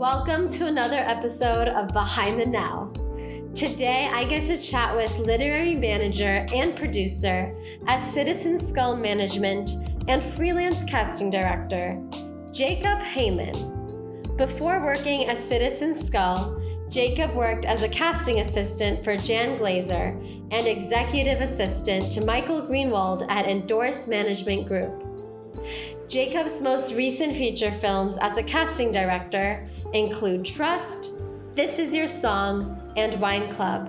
Welcome to another episode of Behind the Now. Today, I get to chat with literary manager and producer at Citizen Skull Management and freelance casting director, Jacob Hayman. Before working at Citizen Skull, Jacob worked as a casting assistant for Jan Glaser and executive assistant to Michael Greenwald at Endorse Management Group. Jacob's most recent feature films as a casting director include Trust, This Is Your Song, and Wine Club.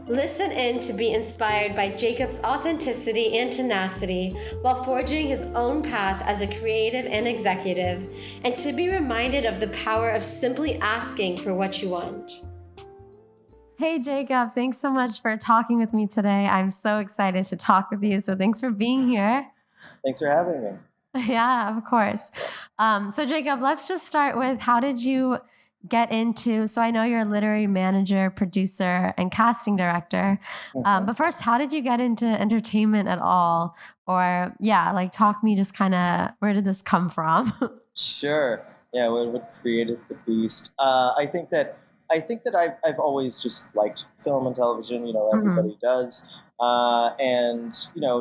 Listen in to be inspired by Jacob's authenticity and tenacity while forging his own path as a creative and executive, and to be reminded of the power of simply asking for what you want. Hey, Jacob, thanks so much for talking with me today. I'm so excited to talk with you, so thanks for being here. Thanks for having me. Yeah, of course. So Jacob, let's just start with how did you get into, so I know you're a literary manager, producer, and casting director. But first, how did you get into entertainment at all? Or talk me just kind of, where did this come from? Sure. Yeah, what created the beast? I think that I've always just liked film and television. Everybody does. And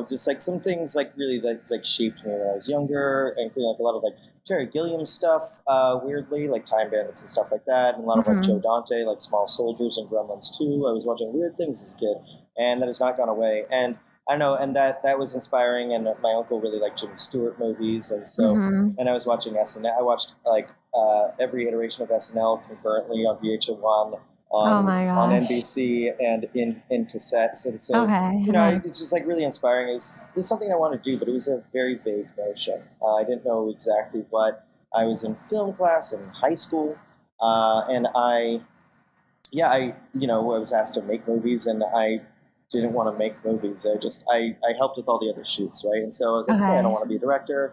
just like some things like really that's like shaped me when I was younger, including like a lot of like Terry Gilliam stuff, weirdly, like Time Bandits and stuff like that, and a lot of like Joe Dante, like Small Soldiers and Gremlins 2. I was watching weird things as a kid, and that has not gone away. And I don't know, and that was inspiring. And my uncle really liked Jimmy Stewart movies, and so and I was watching SNL. I watched like every iteration of SNL concurrently on VH1. On NBC and in cassettes, and so it's just like really inspiring. It was something I wanted to do, but it was a very vague notion. I didn't know exactly what. I was in film class in high school, and I was asked to make movies, and I didn't want to make movies. I helped with all the other shoots, right? And so I was like, I don't want to be a director.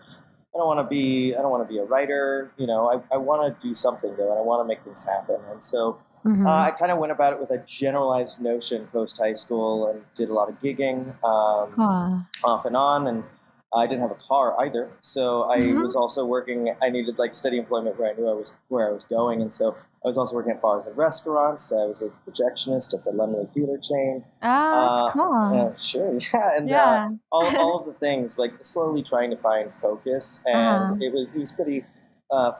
I don't want to be a writer. I want to do something though, and I want to make things happen. And so. I kind of went about it with a generalized notion post high school and did a lot of gigging off and on, and I didn't have a car either, so I was also working. I needed like steady employment where I knew where I was going, and so I was also working at bars and restaurants. I was a projectionist at the Laughlin theater chain. Oh, that's cool. Sure, yeah, and all of the things, like slowly trying to find focus, and it was pretty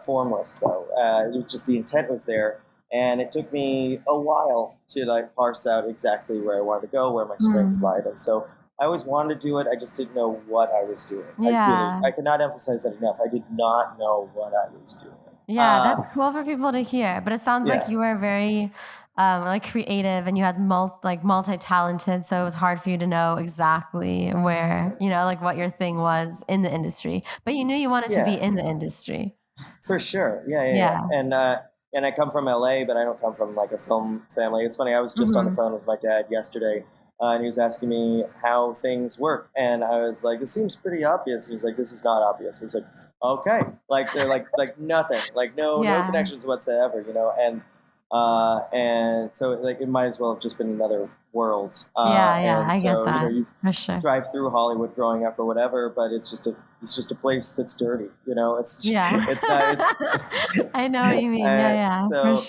formless though. It was just the intent was there. And it took me a while to like parse out exactly where I wanted to go, where my strengths lied. And so I always wanted to do it. I just didn't know what I was doing. Yeah. I could not emphasize that enough. I did not know what I was doing. Yeah, that's cool for people to hear. But it sounds like you were very creative and you had multi-talented. So it was hard for you to know exactly where, like what your thing was in the industry. But you knew you wanted to be in the industry. For sure. Yeah. And I come from LA, but I don't come from like a film family. It's funny. I was just on the phone with my dad yesterday, and he was asking me how things work, and I was like, "This seems pretty obvious." He was like, "This is not obvious." I was like, "Okay," so like nothing, like no connections whatsoever, and so like it might as well have just been another world. I get that. You for sure. drive through Hollywood growing up or whatever, but it's just a place that's dirty. It's not. I know what you mean. So, for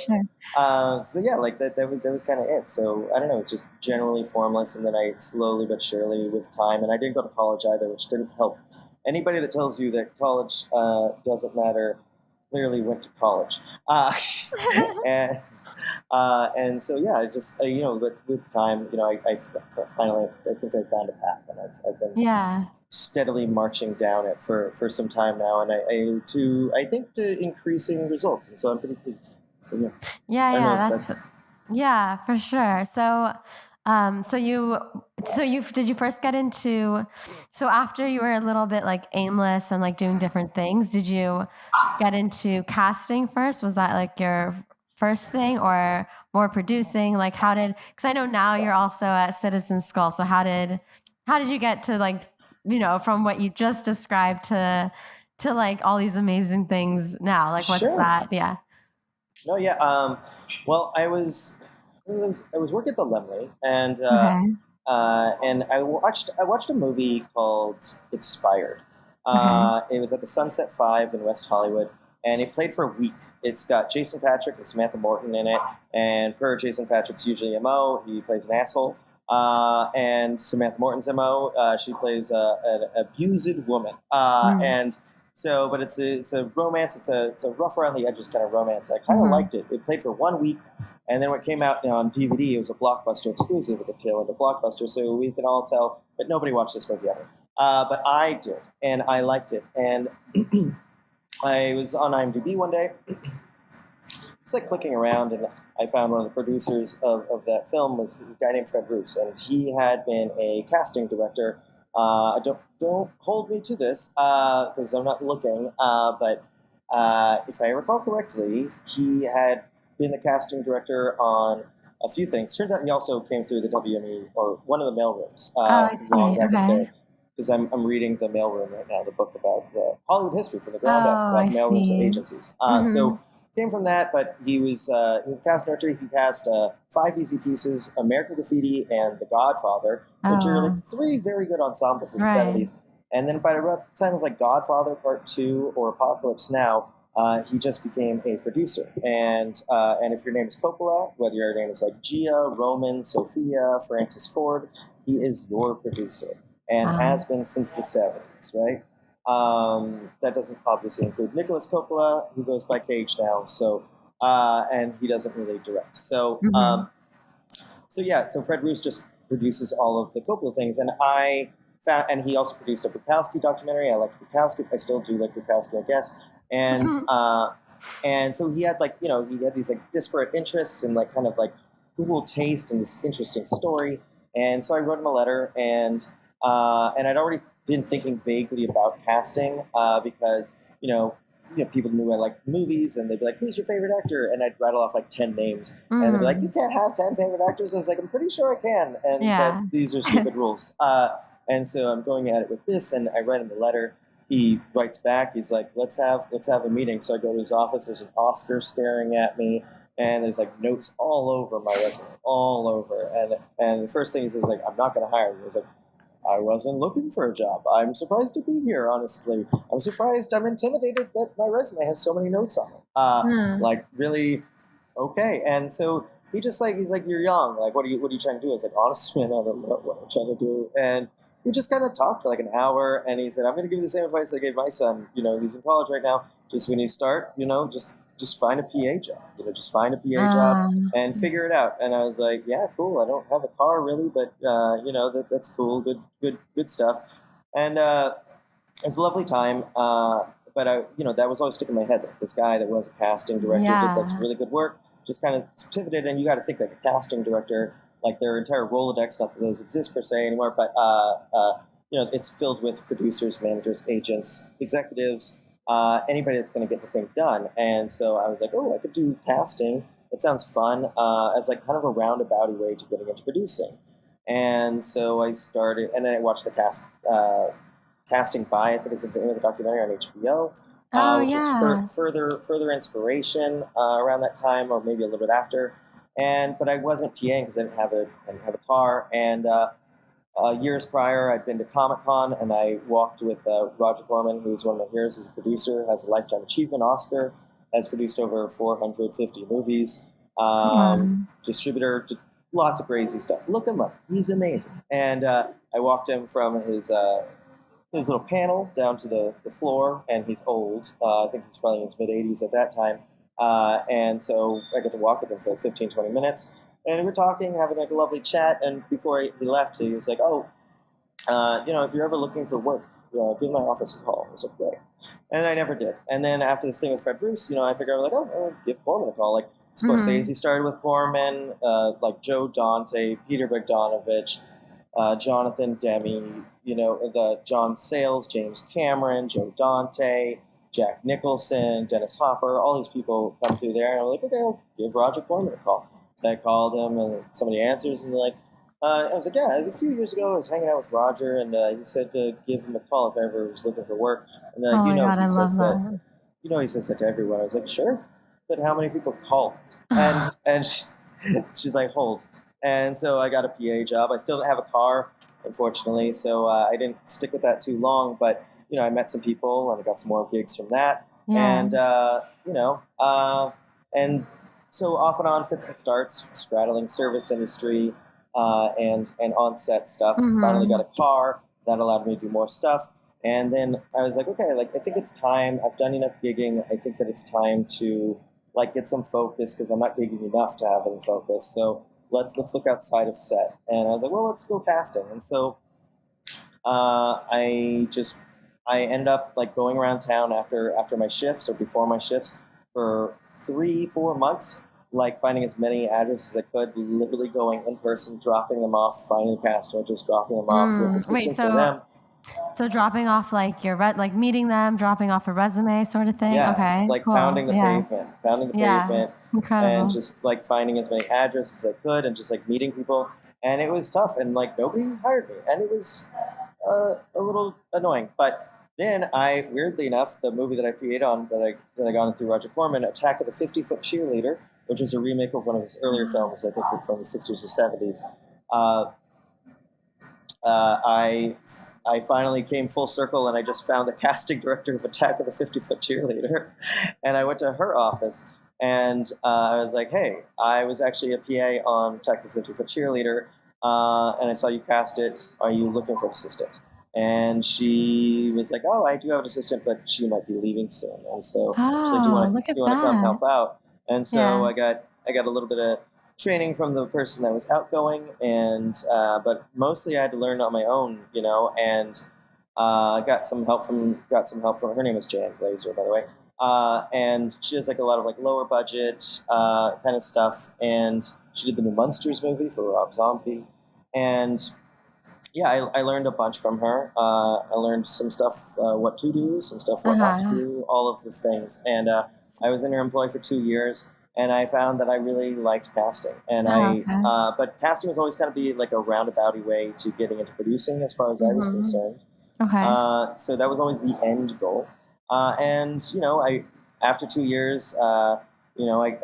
sure. Like that was kind of it. So I don't know. It's just generally formless, and then I slowly but surely with time, and I didn't go to college either, which didn't help. Anybody that tells you that college doesn't matter clearly went to college, and so but with time, I finally I think I found a path, and I've been steadily marching down it for some time now, and I think to increasing results, and so I'm pretty pleased. So that's for sure. So. Did you first get into, so after you were a little bit like aimless and like doing different things, did you get into casting first? Was that like your first thing, or more producing? Like because I know now you're also at Citizen Skull. So how did you get to like, from what you just described to like all these amazing things now? Like what's that? Yeah. No, yeah. Well, I was working at the Laughlin, and I watched a movie called Expired. It was at the Sunset 5 in West Hollywood, and it played for a week. It's got Jason Patrick and Samantha Morton in it, and per Jason Patrick's usually MO, he plays an asshole. And Samantha Morton's MO, she plays an abused woman. And so, but it's a romance. It's a rough around the edges kind of romance. I kind of liked it. It played for 1 week, and then when it came out on DVD, it was a Blockbuster exclusive at the tail end of Blockbuster. So we can all tell, but nobody watched this movie ever. But I did, and I liked it. And I was on IMDb one day. It's like clicking around, and I found one of the producers of that film was a guy named Fred Roos, and he had been a casting director. Don't hold me to this because I'm not looking, but if I recall correctly, he had been the casting director on a few things. Turns out he also came through the WME or one of the mailrooms long back in the day. Because I'm reading The Mailroom right now, the book about Hollywood history from the ground up, about mailrooms and agencies. So came from that, but he was a casting director. He cast 5 Easy Pieces, American Graffiti, and The Godfather, which are like 3 very good ensembles in the 70s. And then by the time of like Godfather Part 2 or Apocalypse Now, he just became a producer. And if your name is Coppola, whether your name is like Gia, Roman, Sophia, Francis Ford, he is your producer. And has been since the 70s, right? That doesn't obviously include Nicholas Coppola, who goes by Cage now. So, and he doesn't really direct. So, so Fred Roos just produces all of the Coppola things, and and he also produced a Bukowski documentary. I like Bukowski. I still do like Bukowski, I guess. And and so he had he had these like disparate interests and like kind of like cool taste and this interesting story. And so I wrote him a letter and I'd already been thinking vaguely about casting because, people knew I liked movies and they'd be like, who's your favorite actor? And I'd rattle off like 10 names. And they'd be like, you can't have 10 favorite actors. I was like, I'm pretty sure I can. And that these are stupid rules. And so I'm going at it with this, and I write him a letter. He writes back. He's like, let's have a meeting. So I go to his office. There's an Oscar staring at me. And there's like notes all over my resume, all over. And the first thing he says, like, I'm not going to hire you. I was like, I wasn't looking for a job. I'm surprised to be here, honestly. I'm intimidated that my resume has so many notes on it. Like, really, okay. And so he's like, you're young. Like, what are you trying to do? I was like, honestly, man, I don't know what I'm trying to do. And we just kind of talked for like an hour. And he said, I'm going to give you the same advice I gave my son. He's in college right now. Just when you start, just find a PA job. Just find a PA job and figure it out. And I was like, yeah, cool. I don't have a car really, but that's cool. Good stuff. And it was a lovely time. But that was always sticking in my head. Like this guy that was a casting director did that's really good work. Just kind of pivoted, and you got to think like a casting director, like their entire Rolodex. Not that those exist per se anymore, but it's filled with producers, managers, agents, executives. Anybody that's going to get the thing done. And so I was like, oh, I could do casting. That sounds fun as like kind of a roundabout way to getting into producing. And so I started, and then I watched the Casting By, I think is the name of the documentary on HBO, which is further inspiration around that time, or maybe a little bit after. But I wasn't PAing because I didn't have a car. And years prior, I'd been to Comic-Con, and I walked with Roger Corman, who's one of my heroes as a producer, has a Lifetime Achievement Oscar, has produced over 450 movies, distributor, lots of crazy stuff. Look him up. He's amazing. And I walked him from his little panel down to the floor, and he's old. I think he's probably in his mid-80s at that time. And so I got to walk with him for like 15, 20 minutes. And we were talking, having like a lovely chat. And before he left, he was like, "Oh, if you're ever looking for work, give my office a call." I was like, "Great." And I never did. And then after this thing with Fred Roos, I figured like, give Corman a call. Like Scorsese started with Corman, like Joe Dante, Peter Bogdanovich, Jonathan Demme, John Sayles, James Cameron, Joe Dante, Jack Nicholson, Dennis Hopper. All these people come through there, and I'm like, okay, I'll give Roger Corman a call. So I called him, and somebody answers, and they're like, I was like, yeah, it was a few years ago. I was hanging out with Roger, and he said to give him a call if I ever was looking for work. And they're like, he says that to everyone. I was like, sure, but how many people call? And she's like, hold. And so I got a PA job. I still don't have a car, unfortunately, so I didn't stick with that too long. But I met some people, and I got some more gigs from that. And and so off and on, fits and starts, straddling service industry and on-set stuff. Finally got a car that allowed me to do more stuff. And then I was like, okay, like I think it's time. I've done enough gigging. I think that it's time to like get some focus because I'm not gigging enough to have any focus. So let's look outside of set. And I was like, well, let's go casting. And so I end up like going around town after my shifts or before my shifts for 3-4 months, like finding as many addresses as I could, literally going in person, dropping them off, finding the cast just dropping them off with assistance for them. So dropping off like like meeting them, dropping off a resume sort of thing? Yeah, okay, like cool. pounding the pavement, Incredible. and just like finding as many addresses as I could and just like meeting people. And it was tough, and like nobody hired me, and it was a little annoying. But then weirdly enough, the movie that I PA'd on that I got into Roger Corman, Attack of the 50-Foot Cheerleader, which was a remake of one of his earlier films, I think from the 60s or 70s. I finally came full circle, and I just found the casting director of Attack of the 50-Foot Cheerleader, and I went to her office, and I was like, hey, I was actually a PA on Attack of the 50-Foot Cheerleader, and I saw you cast it. Are you looking for an assistant? And she was like, oh, I do have an assistant, but she might be leaving soon. And so she's like, do you want to come help out? And so I got a little bit of training from the person that was outgoing, and but mostly I had to learn on my own, and got some help from her name is Jan Glaser, by the way, and she does like a lot of like lower budget kind of stuff, and she did the new Munsters movie for Rob Zombie, and I learned a bunch from her. I learned some stuff what to do, some stuff what not to do, all of these things, and I was in her employ for 2 years. And I found that I really liked casting, and but casting was always kind of be like a roundabouty way to getting into producing, as far as I was concerned. Okay. So that was always the end goal. And after 2 years, I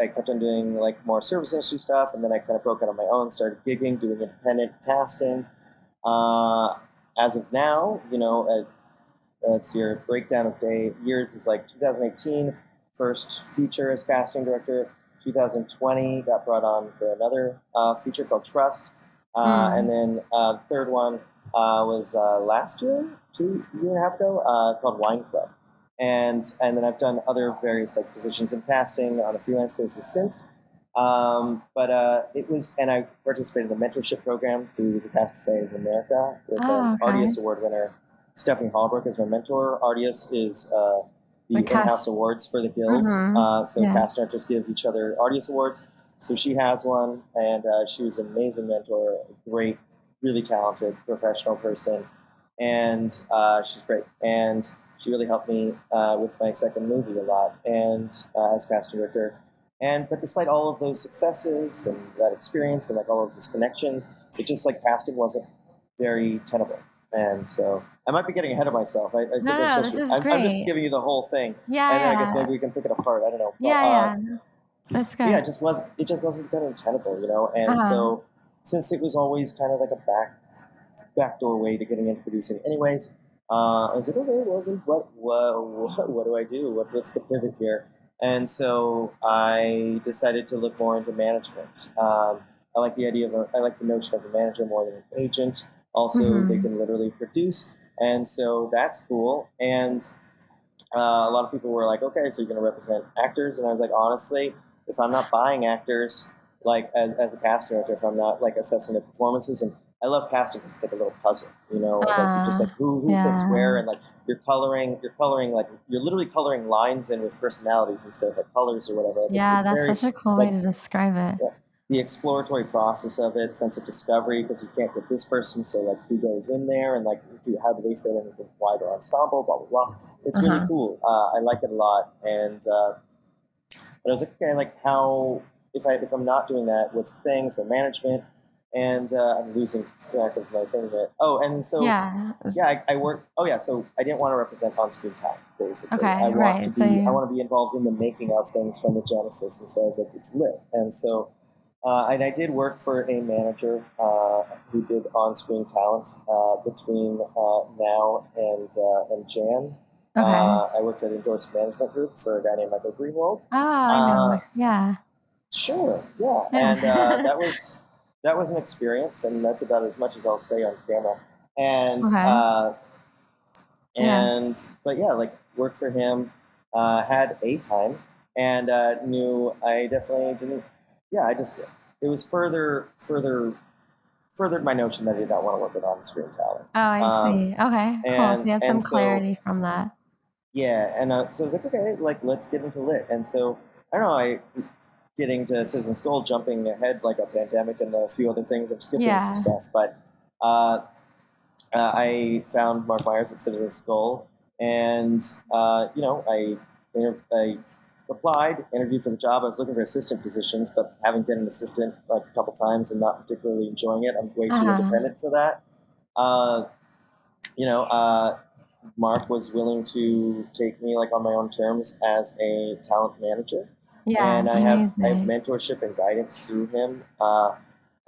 kept on doing like more service industry stuff, and then I kind of broke out on my own, started gigging, doing independent casting. As of now, it's your breakdown of years is like 2018, first feature as casting director. 2020 got brought on for another feature called Trust, and then the third one was last year, year and a half ago, called Wine Club, and then I've done other various like positions in casting on a freelance basis since. But it was, and I participated in the mentorship program through the Cast Society of America with an Artios Award winner, Stephanie Holbrook, as my mentor. Artios is the in-house awards for the guilds. So cast directors give each other Artios Awards. So she has one, and she was an amazing mentor, a great, really talented professional person, and she's great. And she really helped me with my second movie a lot, and as casting director. But despite all of those successes and that experience and like all of those connections, it just like casting wasn't very tenable. And so I might be getting ahead of myself. This is great. I'm just giving you the whole thing. Yeah. And then I guess maybe we can pick it apart. I don't know. But, that's good. Yeah, it just wasn't becoming tenable, And so since it was always kind of like a backdoor way to getting into producing anyways, I was like, okay, well, then what do I do? What's the pivot here? And so I decided to look more into management. I like the notion of a manager more than an agent. Also, they can literally produce, and so that's cool. And a lot of people were like, okay, so you're going to represent actors? And I was like, honestly, if I'm not buying actors, like as a casting director, if I'm not like assessing their performances, and I love casting because it's like a little puzzle, like you're just like who fits where, and like you're coloring, like you're literally coloring lines in with personalities instead of like colors or whatever. Like it's that's very, such a cool way to describe it. Yeah. The exploratory process of it, sense of discovery, because you can't get this person, so like who goes in there, and like how do they fit in with the wider ensemble, blah blah blah. It's really cool. I like it a lot, and but I was like, okay, like how if I'm not doing that, what's the thing? So management, and I'm losing track of my thing there. Oh, and so I work. Oh yeah, so I didn't want to represent on-screen talent, basically. Okay, I want to be involved in the making of things from the genesis, and so I was like, it's lit, and so. And I did work for a manager who did on-screen talent between now and Jan. Okay. I worked at Endorse Management Group for a guy named Michael Greenwald. Oh, I know. Yeah. Sure, yeah, and Yeah. that was an experience, and that's about as much as I'll say on camera. And Okay. Yeah. but yeah, like worked for him, had a time, and knew I definitely didn't. Yeah, it was furthered my notion that I did not want to work with on-screen Oh, talents. I see. Okay, cool. So you had And some so clarity from that. yeah, and so I was like, okay, like let's get into lit. And so I don't know, getting to Citizen Skull, jumping ahead like a pandemic and a few other things. I'm skipping some Yeah. stuff, but uh, I found Mark Myers at Citizen Skull, and I applied, interviewed for the job. I was looking for assistant positions, but having been an assistant like a couple times and not particularly enjoying it, I'm way too Uh-huh. independent for that. Uh, you know, Mark was willing to take me like on my own terms as a talent manager, Yeah, and I have amazing. mentorship and guidance through him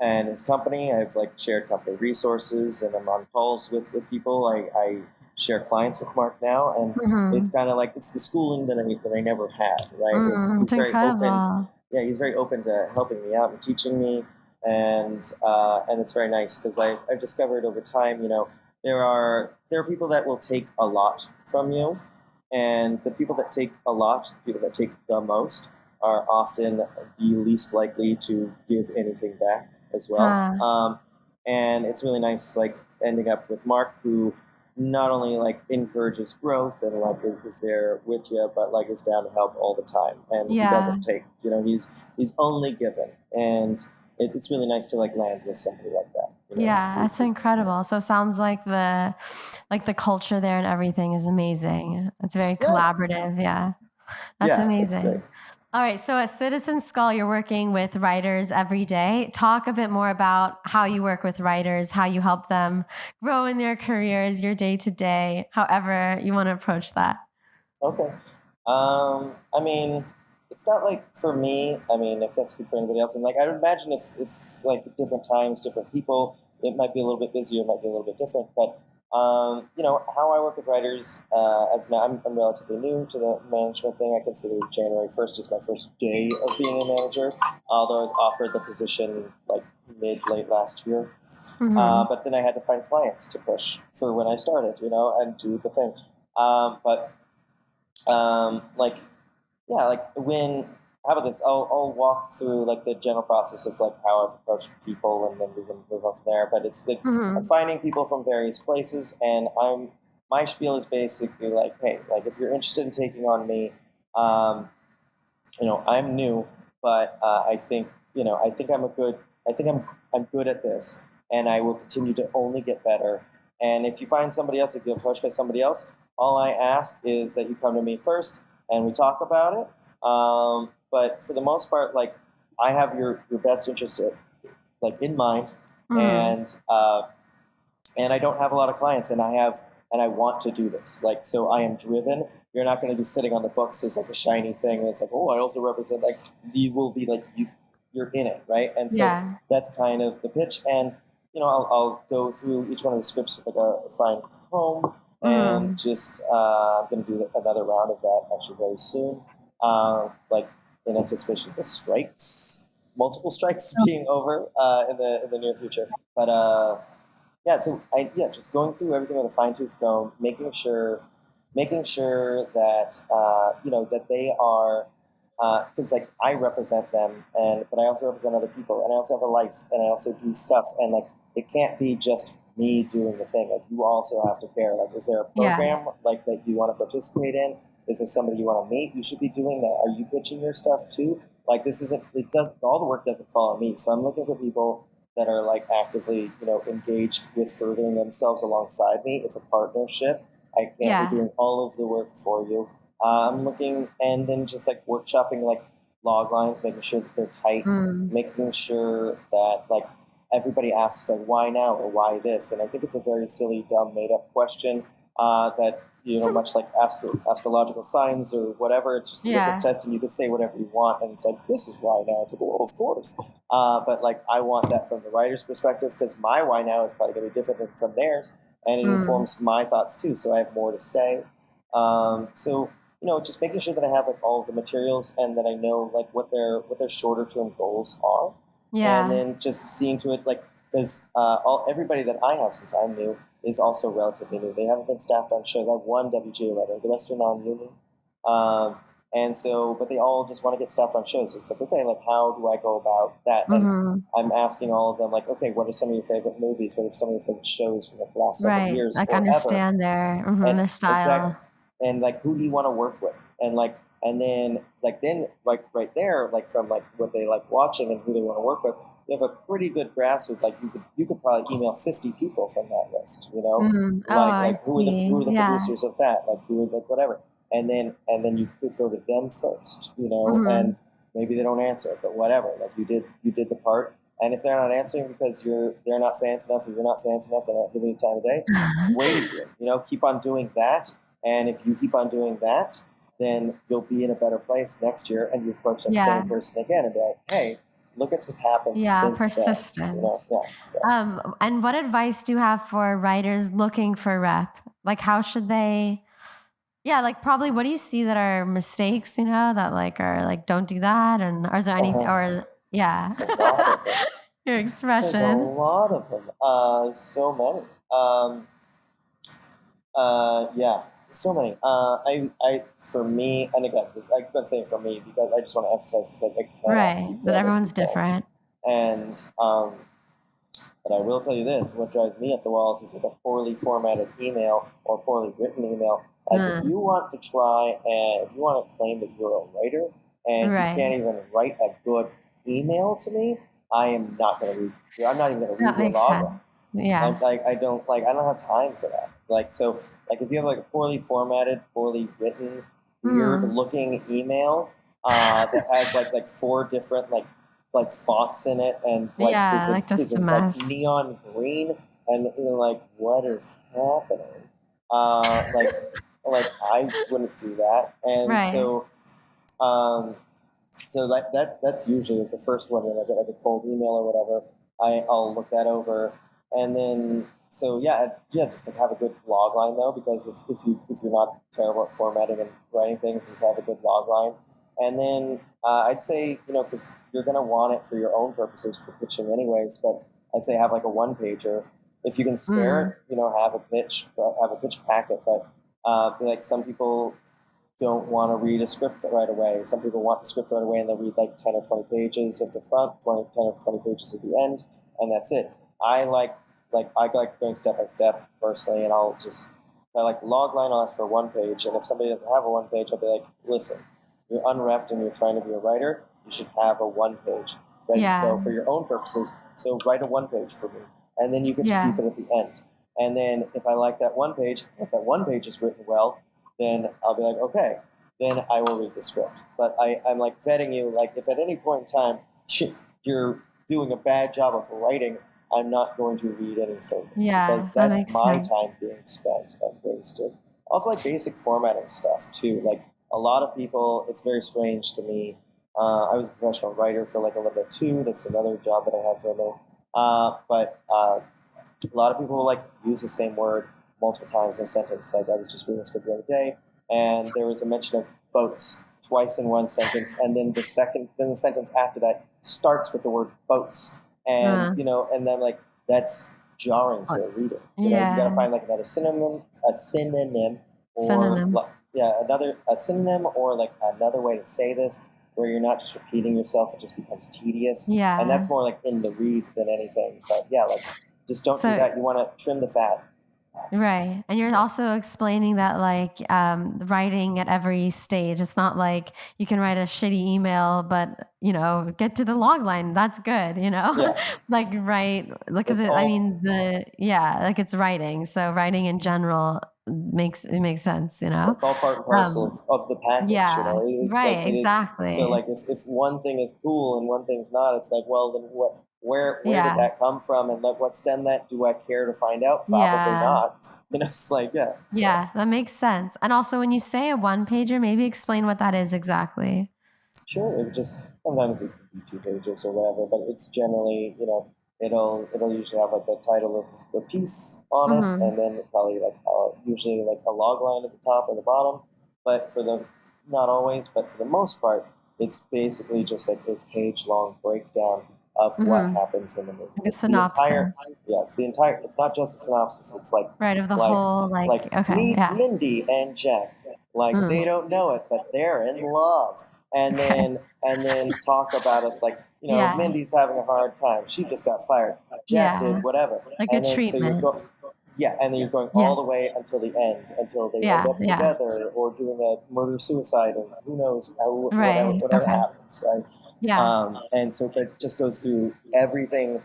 and his company. I've like shared company resources, and I'm on calls with people. I share clients with Mark now, and it's Mhm. kind of like it's the schooling that I never had. Right? It's He's very open. incredible. Yeah, he's very open to helping me out and teaching me, and it's very nice because I've discovered over time, there are people that will take a lot from you, and the people that take a lot, the people that take the most, are often the least likely to give anything back as well. Huh. And it's really nice, like ending up with Mark, who not only like encourages growth and like is there with you, but like is down to help all the time, and he Yeah. doesn't take. He's only given, and it's really nice to like land with somebody like that. Yeah, that's incredible. So it sounds like the culture there and everything is amazing. It's very Yeah, collaborative. Yeah. That's yeah, it's great. amazing. All right. So at Citizen Skull, you're working with writers every day. Talk a bit more about how you work with writers, how you help them grow in their careers, your day to day, however you want to approach that. Okay. I mean, it's not like for me. I mean, I can't speak for anybody else. And like, I would imagine if like at different times, different people, it might be a little bit busier, it might be a little bit different. But how I work with writers, I'm relatively new to the management thing. I consider January 1st is my first day of being a manager, although I was offered the position like late last year. Hmm. But then I had to find clients to push for when I started, and do the thing. But like like when how about this? I'll walk through like the general process of like how I've approached people, and then we can move on from there. But it's like I'm Hmm. finding people from various places, and my spiel is basically like, hey, like if you're interested in taking on me, um, I'm new, but I think I'm good at this, and I will continue to only get better. And if you find somebody else, if you're approached by somebody else, all I ask is that you come to me first and we talk about it. But for the most part, like I have your best interest like in mind, Hmm. and I don't have a lot of clients, and I want to do this. Like, so I am driven. You're not going to be sitting on the books as like a shiny thing that's like, oh, I also represent. Like, you will be like you're in it, right? And so Yeah. that's kind of the pitch. And I'll go through each one of the scripts with like a fine comb, and Hmm. just I'm going to do another round of that actually very soon. Like in anticipation of the strikes, multiple strikes being over in the near future. But yeah, so just going through everything with a fine tooth comb, making sure that that they are, because like I represent them, but I also represent other people, and I also have a life, and I also do stuff, and like it can't be just me doing the thing. Like you also have to care. Like, is there a Yeah. program like that you want to participate in? Is there somebody you want to meet? You should be doing that. Are you pitching your stuff too? Like this isn't. It does. All the work doesn't fall on me. So I'm looking for people that are like actively, engaged with furthering themselves alongside me. It's a partnership. I can't be Yeah. doing all of the work for you. I'm looking, and then just like workshopping like log lines, making sure that they're tight, Mm. making sure that like everybody asks like why now or why this, and I think it's a very silly, dumb, made up question that much like astrological signs or whatever. It's just a litmus Yeah. test, and you can say whatever you want, and it's like this is why now. It's like, well, of course, but like I want that from the writer's perspective because my why now is probably going to be different than from theirs, and it Mm. informs my thoughts too. So I have more to say. So just making sure that I have like all of the materials and that I know like what their shorter term goals are, and Yeah. then just seeing to it like because everybody that I have since I'm new is also relatively new. They haven't been staffed on shows. I have one WGA writer. The rest are non-union. Um, and so, but they all just want to get staffed on shows. So it's like, okay, like how do I go about that? And Hmm. I'm asking all of them, like, okay, what are some of your favorite movies? What are some of your favorite shows from like, the last several Right. years Like or ever? understand And their exactly, style. and like who do you want to work with? And like, and then like right there, like from like what they like watching and who they want to work with, you have a pretty good grasp of like you could probably email 50 people from that list, Mm. Oh, I like who are the see. Yeah. producers of that, like who are like whatever, and then you could go to them first, Hmm. and maybe they don't answer, but whatever, like you did the part. And if they're not answering because they're not fancy enough or you're not fancy enough, they're not giving you time of day, wait a year, keep on doing that. And if you keep on doing that, then you'll be in a better place next year and you approach that same Yeah. person again and be like, hey, look at what's happened Yeah. since then. Persistence. Yeah. So And what advice do you have for writers looking for rep? Like, how should they? Yeah, like probably. What do you see that are mistakes? That like are like don't do that, and or is there anything? uh, Or yeah, there's a lot of them. your There's a expression. lot of them. So many. Yeah, so many. For me, and again, I keep on saying for me because I just want to emphasize because I cannot Right. speak That for other everyone's people. different. And but I will tell you this: what drives me up the walls is like a poorly formatted email or poorly written email. Like if Mm, you want to try and if you want to claim that you're a writer and you can't right. even write a good email to me, I am not going to read. I'm not even going to read That your makes log line. sense. Yeah. I don't have time for that. Like so like if you have like a poorly formatted, poorly written, weird Mm. looking email that has like four different like fonts in it and like Yeah, like is just a in like mess. neon green and you're like what is happening? Uh like like I wouldn't do that. And Right. um so that's usually the first one when I get like a cold email or whatever. I'll look that over, and then just like have a good log line though, because if you're not terrible at formatting and writing things, just have a good log line. And then I'd say because you're gonna want it for your own purposes for pitching anyways, but I'd say have like a one pager if you can spare Mm. it. Have a pitch packet, but like some people don't want to read a script right away. Some people want the script right away and they'll read like 10 or 20 pages at the front, 10 or 20 pages at the end, and that's it. I like going step by step personally, and I like log line, I'll ask for one page, and if somebody doesn't have a one page, I'll be like, listen, you're unrepped and you're trying to be a writer, you should have a one page ready to Yeah. go for your own purposes. So write a one page for me, and then you get to keep Yeah. it at the end. And then if I like that one page, if that one page is written well, then I'll be like, okay, then I will read the script. But I'm like vetting you. Like if at any point in time you're doing a bad job of writing, I'm not going to read any further Yeah. because That that's makes my sense. time being spent and wasted. Also, like basic formatting stuff too. Like a lot of people, it's very strange to me. I was a professional writer for like a little bit too. That's another job that I had for a minute. But a lot of people like use the same word multiple times in a sentence. Like I was just reading a script the other day, and there was a mention of boats twice in one sentence, and then the sentence after that starts with the word boats, and Uh, and then like that's jarring to uh, a reader. You got to yeah. find like another synonym, or Synonym. another a synonym, or like another way to say this, where you're not just repeating yourself; it just becomes tedious, and Yeah. that's more like in the read than anything. But yeah, like just don't do So that. You want to trim the fat. right. And you're also explaining that like writing at every stage. It's not like you can write a shitty email, but get to the log line. That's good. Yeah, Like write because it's I all mean like it's writing. So writing in general makes sense. it's all part and parcel Um of the package. yeah, It's like right, it is. So exactly. like if one thing is cool and one thing's not, it's like well then where did Yeah. that come from and like what stem that? Do I care to find out? Probably Yeah. not. It's like yeah. So Yeah, that makes sense. And also when you say a one pager, maybe explain what that is exactly. sure, it would just sometimes it could be 2 pages or whatever, but it's generally it'll usually have like the title of the piece on it, Mm-hmm. and then probably like usually like a log line at the top or the bottom. But not always, but for the most part, it's basically just like a page-long breakdown of what Mm-hmm. happens in the movie. Like a It's the entire, synopsis, yeah, it's the entire. It's not just a synopsis. It's right? Of the like whole, like, okay, meet yeah. Mindy and Jack. Like Mm. they don't know it, but they're in love. And Okay. then talk about us like, Yeah. Mindy's having a hard time. She just got fired. Jack did Yeah. whatever. Like a And then so you're treatment. going, yeah, and then you're going Yeah. all the way until the end, until they end Yeah. up Yeah. together or doing a murder suicide, and who knows Right. whatever Okay. happens, right? Yeah. And so it just goes through everything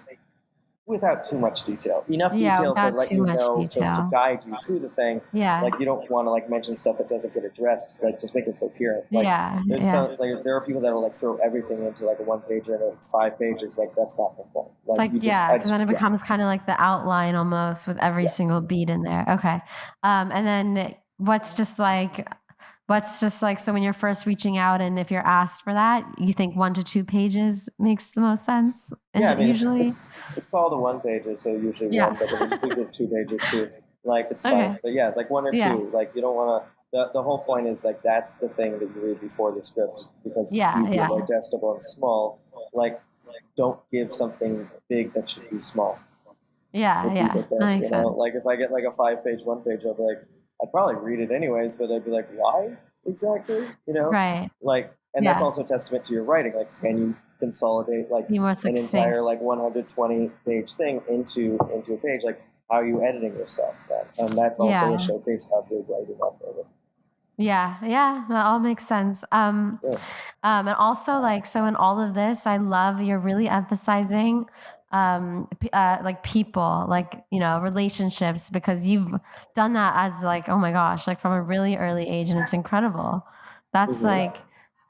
without too much detail. Enough Yeah. detail to Without let too you much know to detail. guide you through the thing. Yeah. Like you don't want to like mention stuff that doesn't get addressed. Like just make it coherent. Like Yeah. there's Yeah. some like there are people that will like throw everything into like a one pager and 5 pages. Like that's not the point. It's Like like, you just yeah, I because just then it yeah becomes kind of like the outline almost with every yeah. single beat in there. Okay. And then what's just like, so when you're first reaching out and if you're asked for that, you think 1 to 2 pages makes the most sense? Yeah, I And mean usually, it's called a one pager, so usually yeah. one, but then we do 2 pager too. Like it's fine. Okay. But yeah, like one or Yeah. two. Like you don't want to. The whole point is like that's the thing that you read before the script because it's Yeah. easy and Yeah. digestible and small. Like don't give something big that should be small. Yeah. Would be Yeah. the That thing, makes sense. Like if I get like a 5 page one page, I'll be like, I'd probably read it anyways, but I'd be like, why exactly? Right. Like, and that's Yeah. also a testament to your writing. Like, can you consolidate like Be more an entire succinct. like 120 page thing into a page? Like, how are you editing yourself then? And that's also a Yeah. showcase of your writing ability. Yeah, yeah, that all makes sense. Yeah. And also, like, so in all of this, I love you're really emphasizing, like people, like, relationships, because you've done that as like, oh my gosh, like from a really early age, and it's incredible. That's hmm like,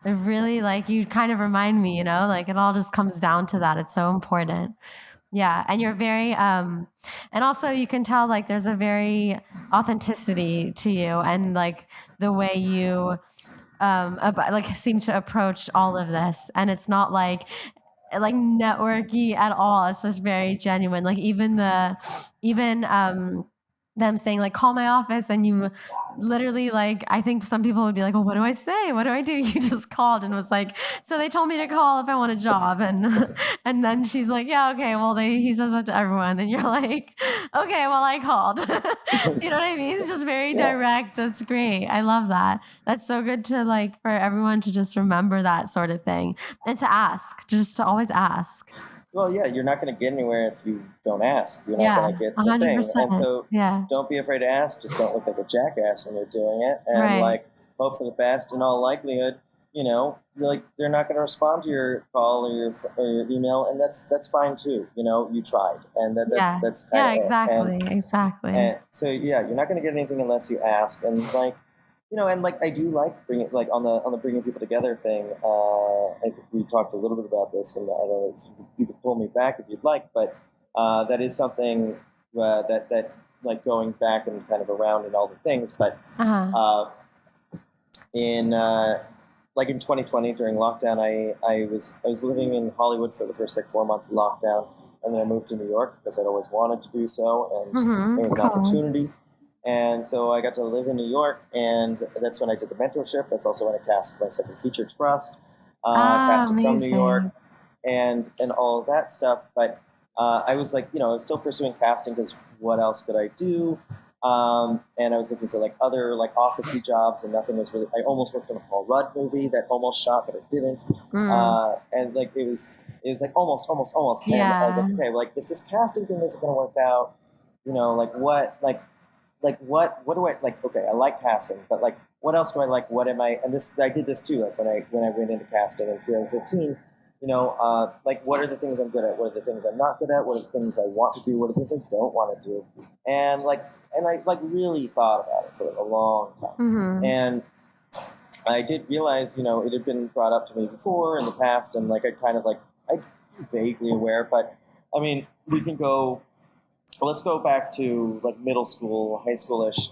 it really, like, you kind of remind me, like it all just comes down to that. It's so important. Yeah, and you're very, and also you can tell like there's a very authenticity to you, and like the way you like seem to approach all of this, and it's not like networky at all. It's just very genuine. Like even them saying like call my office, and you literally, like, I think some people would be like, well, what do I say, what do I do? You just called and was like, so they told me to call if I want a job. And and then she's like, yeah, okay, well, he says that to everyone, and you're like, okay, well, I called. You know what I mean? It's just very yeah. direct. That's great. I love that. That's so good to, like, for everyone to just remember that sort of thing, and to ask, just to always ask. Well, yeah, you're not going to get anywhere if you don't ask. You're not Yeah, going to get a the hundred thing. And percent. so Yeah, don't be afraid to ask. Just don't look like a jackass when you're doing it. And right. like hope for the best. In all likelihood, they're not going to respond to your call or your email, and that's fine too. You tried, and Yeah, that's kind yeah, of it. exactly, exactly. And so yeah, you're not going to get anything unless you ask. And like and like I do like bringing like on the bringing people together thing. I think we talked a little bit about this, and I don't know if you could pull me back if you'd like, but that is something that like going back and kind of around and all the things. But Uh-huh. in like in 2020 during lockdown, I was living in Hollywood for the first like 4 months of lockdown, and then I moved to New York because I'd always wanted to do so, and there was an Cool. opportunity. And so I got to live in New York, and that's when I did the mentorship. That's also when I cast my second feature, Trust, Ah, casted from New York, amazing. and all of that stuff. But I was like, I was still pursuing casting because what else could I do? And I was looking for like other like officey jobs, and nothing was really. I almost worked on a Paul Rudd movie that almost shot, but it didn't. Mm, And like it was like almost. And I was yeah, like, okay, well, like if this casting thing isn't going to work out, like what do I like? Okay, I like casting, but like, what else do I like? What am I? And this, I did this too. Like when I went into casting in 2015, like what are the things I'm good at? What are the things I'm not good at? What are the things I want to do? What are the things I don't want to do? And I like really thought about it for a long time. And I did realize, it had been brought up to me before in the past, and like I'm vaguely aware, but I mean, we can go. Well, let's go back to like middle school, high schoolish.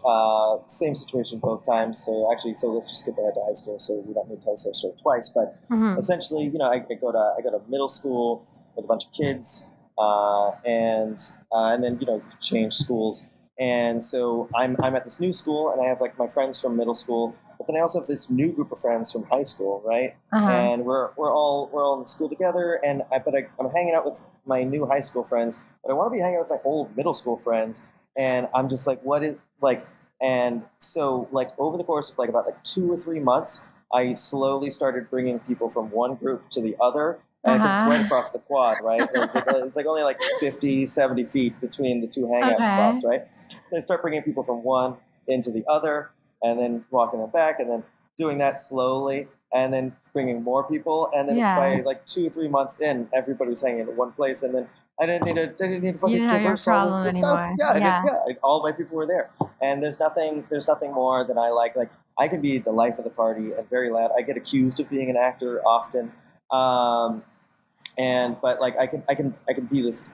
Same situation both times. So let's just skip ahead to high school, so we don't need to tell the same story twice. But mm-hmm. essentially, I go to middle school with a bunch of kids, and then change schools. And so I'm at this new school, and I have like my friends from middle school, but then I also have this new group of friends from high school, right? And we're all in school together, and I'm hanging out with my new high school friends, but I want to be hanging out with my old middle school friends, and I'm just like, what is like, and so like over the course of like about like 2 or 3 months, I slowly started bringing people from one group to the other. And it's right across the quad, right? It's like only like 50, 70 feet between the two hangout spots, right? So I start bringing people from one into the other, and then walking them back, and then doing that slowly, and then bringing more people, and then by like 2 or 3 months in, everybody was hanging in one place, and then I didn't need to fucking traverse all this stuff. All my people were there, and there's nothing more that I like. Like I can be the life of the party and very loud. I get accused of being an actor often, but like I can be this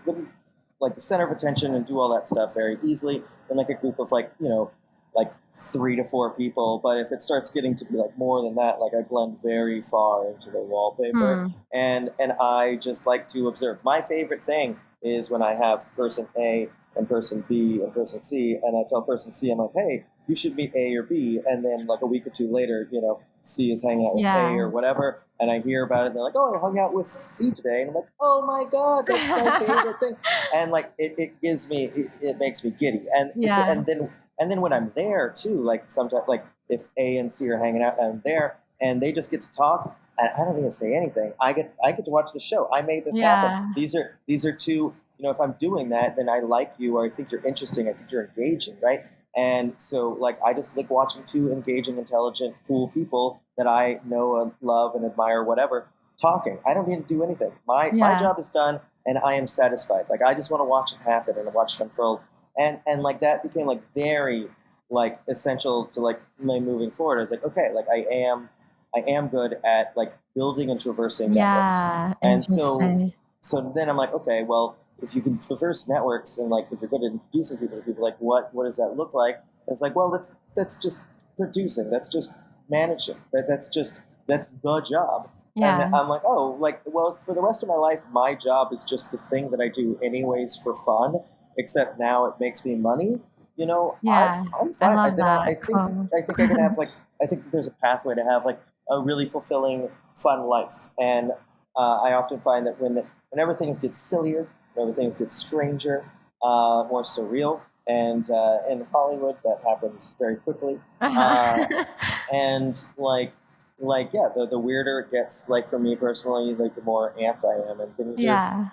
like the center of attention and do all that stuff very easily in like a group of like 3 to 4 people. But if it starts getting to be like more than that, like I blend very far into the wallpaper, and I just like to observe. My favorite thing is when I have person A and person B and person C, and I tell person C, I'm like, hey, you should meet A or B, and then like a week or two later, C is hanging out with A or whatever, and I hear about it, and they're like, oh, I hung out with C today, and I'm like, oh my God, that's my favorite thing, and like it gives me, it makes me giddy, and then when I'm there too, like sometimes like if A and C are hanging out, and I'm there, and they just get to talk, and I don't even say anything. I get to watch the show. I made this happen. These are two. If I'm doing that, then I like you, or I think you're interesting. I think you're engaging, right? And so, like, I just like watching two engaging, intelligent, cool people that I know, love, and admire, whatever, talking. I don't need to do anything. My job is done, and I am satisfied. Like, I just want to watch it happen and watch it unfold. And like that became like very like essential to like my moving forward. I was like, okay, like I am good at like building and traversing networks. And so then I'm like, okay, well, if you can traverse networks and like if you're good at introducing people to people, like what does that look like? It's like, well, that's just producing, that's just managing, that's the job. And I'm like, oh, like, well, for the rest of my life, my job is just the thing that I do anyways for fun, except now it makes me money. I'm fine. I love that. I think I can have like, I think there's a pathway to have like a really fulfilling, fun life. And I often find that whenever things get sillier, whenever things get stranger, more surreal, and in Hollywood that happens very quickly. And the weirder it gets, like for me personally, like the more amped I am, and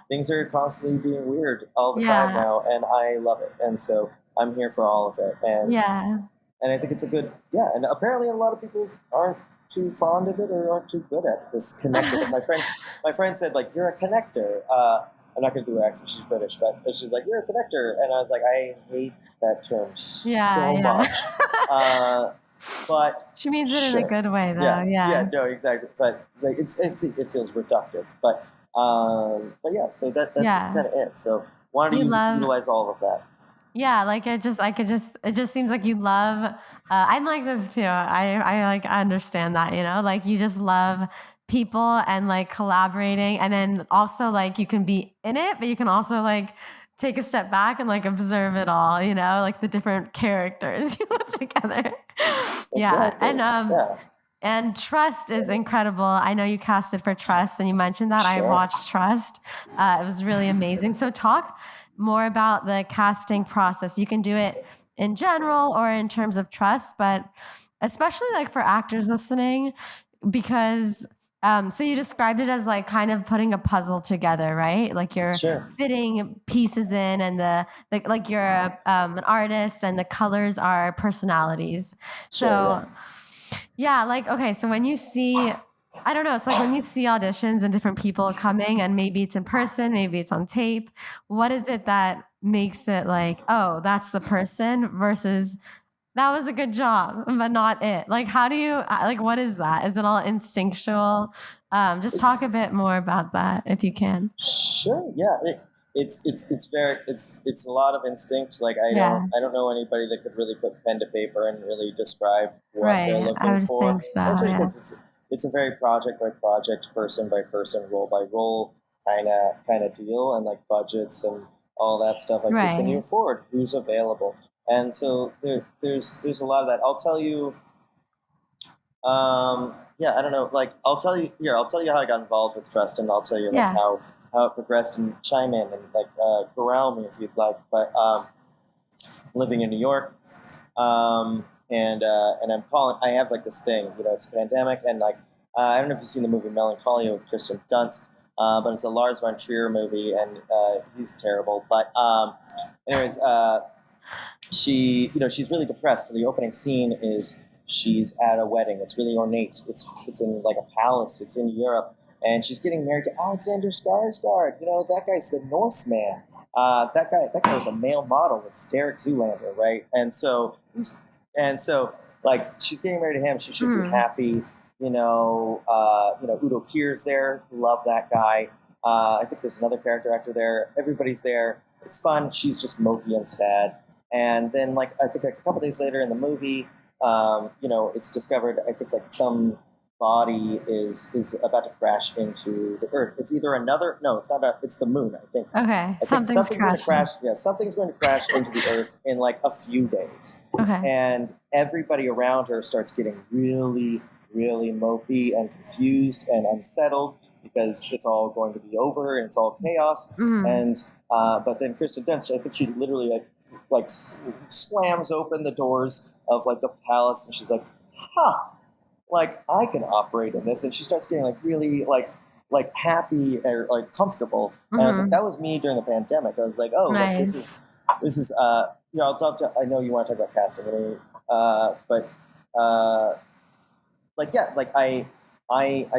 things are constantly being weird all the time now, and I love it, and so I'm here for all of it, and I think it's a good and apparently a lot of people aren't too fond of it or aren't too good at it, this connector. my friend said, like, you're a connector. I'm not going to do an accent, she's British, but she's like, you're a connector, and I was like, I hate that term so much. But she means it in a good way, though. No, exactly. But like, it feels reductive. But yeah, so that's kind of it. So wanted to utilize all of that. Yeah, like it just seems like you love. I'm like this too. I like understand that, like you just love people and like collaborating, and then also like you can be in it, but you can also like take a step back and like observe it all, like the different characters you put together. Exactly. And Trust is incredible. I know you casted for Trust, and you mentioned that. Sure. I watched Trust. It was really amazing. So talk more about the casting process. You can do it in general or in terms of Trust, but especially like for actors listening, because so you described it as like kind of putting a puzzle together, right? Like you're fitting pieces in, and like you're an artist, and the colors are personalities. So like, okay, so when you see, I don't know, it's like when you see auditions and different people coming, and maybe it's in person, maybe it's on tape, what is it that makes it like, oh, that's the person, versus that was a good job, but not it? Like, how do you, like, what is that? Is it all instinctual? Just talk a bit more about that if you can. Sure. Yeah. It's a lot of instinct. Like I don't know anybody that could really put pen to paper and really describe what they're looking for. Think so, especially because it's a very project by project, person by person, role by role kind of deal, and like budgets and all that stuff. Like, what can you Right. afford? Who's available? And so there's a lot of that. I'll tell you. Yeah, I don't know. Like, I'll tell you here. I'll tell you how I got involved with Trust, and I'll tell you like Yeah. how it progressed, and chime in and like corral me if you'd like. But living in New York, and I'm calling. I have like this thing. It's a pandemic, and like I don't know if you've seen the movie Melancholia with Kristen Dunst, but it's a Lars von Trier movie, and he's terrible. But anyways, she's really depressed. The opening scene is she's at a wedding. It's really ornate. It's in like a palace. It's in Europe, and she's getting married to Alexander Skarsgård. That guy's the Northman. That guy was a male model with Derek Zoolander, right? And so like she's getting married to him. She should be happy. Udo Kier's there. Love that guy. I think there's another character actor there. Everybody's there. It's fun. She's just mopey and sad. And then, like, I think like a couple days later in the movie, it's discovered. I think like some body is about to crash into the Earth. It's either no, it's not. It's the moon. I think. Okay. I think something's going to crash. Yeah, something's going to crash into the Earth in like a few days. Okay. And everybody around her starts getting really, really mopey and confused and unsettled because it's all going to be over and it's all chaos. And but then Kristen Dunst, I think she literally like slams open the doors of like the palace, and she's like, like I can operate in this, and she starts getting like really like happy or like comfortable. And I was like, that was me during the pandemic. I was like, oh, like, Nice. this is I'll talk to. I know you want to talk about casting, but like yeah, like I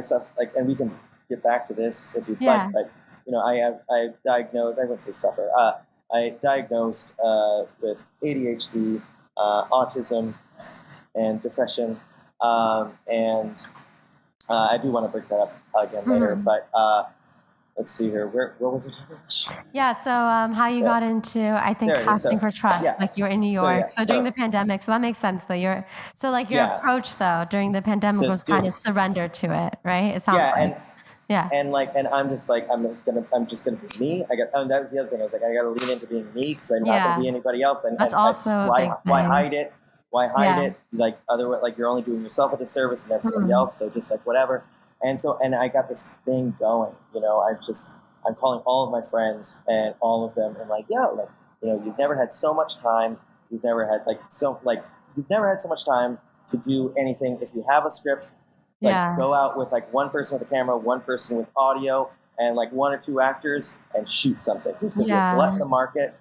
saw like, and we can get back to this if you'd Yeah. like, but I diagnosed. I wouldn't say suffer. I diagnosed with ADHD, autism, and depression, and I do want to bring that up again later. But let's see here. Where was it? Yeah. So how you got into, I think, There it is. casting So, for Trust, yeah. like you were in New So, York. yeah. So during So- the pandemic, so that makes sense though. Your Yeah. approach though during the pandemic So, was kind dude- of surrender to it, right? It sounds Yeah, like. Yeah. and I'm just like I'm just gonna be me. And that was the other thing. I was like, I gotta lean into being me because I'm not Yeah. gonna be anybody else. And That's and also a why big why thing. hide it? Why hide Yeah. it? Like otherwise, like you're only doing yourself a disservice and everybody else. So just like whatever. And I got this thing going. I'm calling all of my friends and all of them and like, you've never had so much time. You've never had you've never had so much time to do anything. If you have a script, go out with like one person with a camera, one person with audio, and like one or two actors and shoot something. There's gonna be a glut in the market.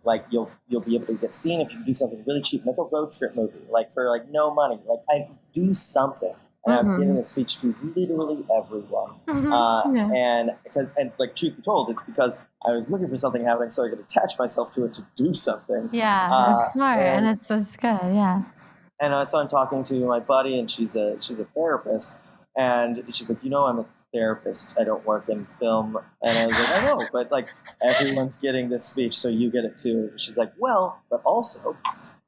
Like you'll be able to get seen if you do something really cheap, like a road trip movie, like for like no money. Like I do something. And I'm giving a speech to literally everyone. And like truth be told, it's because I was looking for something happening, so I could attach myself to it to do something. Yeah, it's smart and it's good. Yeah. And so I'm talking to my buddy, and she's a therapist, and she's like, I'm a therapist. I don't work in film. And I was like, I know, but like everyone's getting this speech, so you get it too. She's like, well, but also,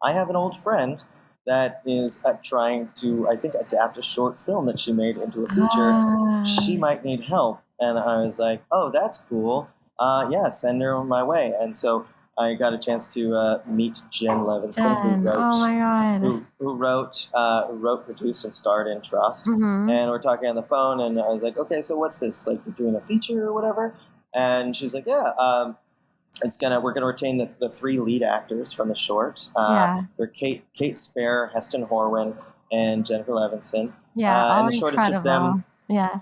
I have an old friend that is trying to, I think, adapt a short film that she made into a feature. She might need help. And I was like, oh, that's cool. Yeah, send her my way. And so I got a chance to meet Jen Levinson, who wrote, produced, and starred in Trust. And we're talking on the phone, and I was like, okay, so what's this? Like, you're doing a feature or whatever? And she's like, yeah, we're gonna retain the three lead actors from the short. They're Kate Spare, Heston Horwin, and Jennifer Levinson. Yeah, and the short is just them. Yeah.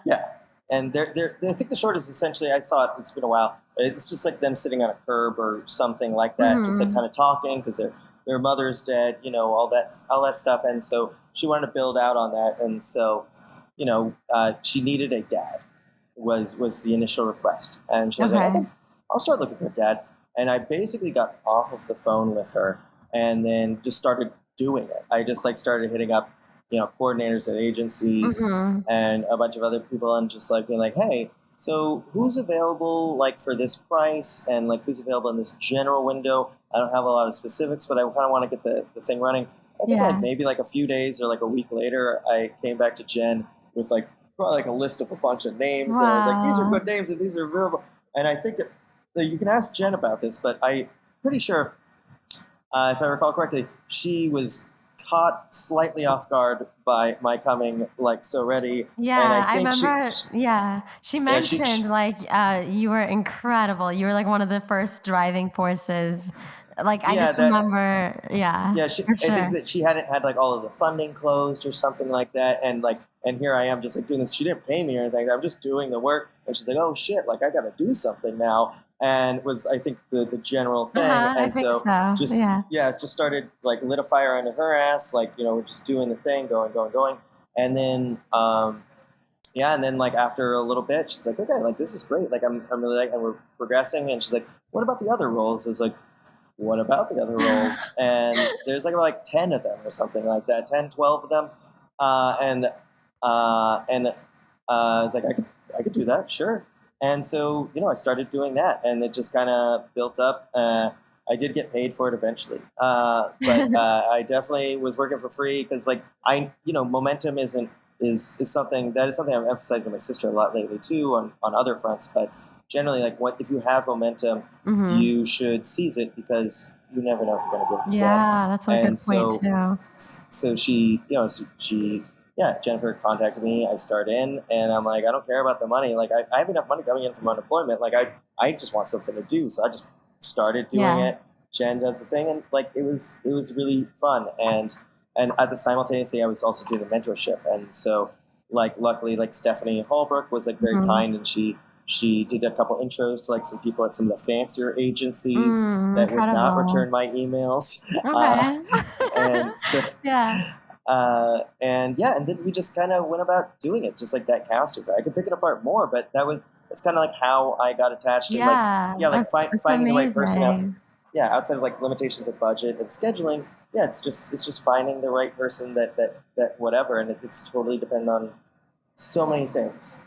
And I think the short is essentially, I saw it. It's been a while. It's just like them sitting on a curb or something like that, just like kind of talking because their mother's dead, all that stuff. And so she wanted to build out on that, and so she needed a dad was the initial request, and she was like, okay, I'll start looking for a dad. And I basically got off of the phone with her and then just started doing it. I just started hitting up, coordinators at agencies and a bunch of other people and just being like, hey, so who's available for this price and who's available in this general window? I don't have a lot of specifics, but I kind of want to get the thing running. I think maybe a few days or a week later, I came back to Jen with brought like a list of a bunch of names, and I was like, these are Wow. good names and these are available. And I think that you can ask Jen about this, but I'm pretty sure, if I recall correctly, she was caught slightly off guard by my coming like so ready, and I Yeah, I think remember. Yeah, she yeah, mentioned like you were incredible. You were like one of the first driving forces. Like I yeah, just that remember. Yeah, yeah, for I think sure. that she hadn't had like all of the funding closed or something like that, and like, and here I am just like doing this. She didn't pay me or anything. I'm just doing the work, and she's like, "Oh shit, like I got to do something now." And was I think the general thing, I and think so so. just Yeah. yeah, it's just started like lit a fire under her ass. Like we're just doing the thing, going, and then yeah, and then like after a little bit, she's like, "Okay, like this is great. Like I'm really like, and we're progressing." And she's like, "What about the other roles?" I was like, what about the other roles? And there's like about like 10 of them or something like that, 10, 12 of them. And I was like, I could do that, sure. And so, I started doing that, and it just kind of built up. I did get paid for it eventually, but I definitely was working for free because, like, momentum is something I've emphasized with my sister a lot lately too on other fronts. But generally, like, what if you have momentum, Hmm. you should seize it because you never know if you're going to get it again. Yeah, that's a And good point so, too. so she, yeah, Jennifer contacted me. I start in, and I'm like, I don't care about the money. Like, I have enough money coming in from unemployment. Like, I just want something to do. So I just started doing Yeah. it. Jen does the thing, and like, it was really fun. And at the simultaneously, I was also doing the mentorship. And so, like, luckily, like Stephanie Holbrook was like very Hmm. kind, and she did a couple intros to like some people at some of the fancier agencies that would not Incredible. return my emails. Okay. And so, Yeah. and yeah, and then we just kind of went about doing it just like that counter. I could pick it apart more, but that's kind of like how I got attached, and like, Yeah, yeah, like that's finding the right person out. amazing. Yeah, outside of like limitations of budget and scheduling. Yeah, it's just finding the right person that whatever, and it's totally dependent on so many things,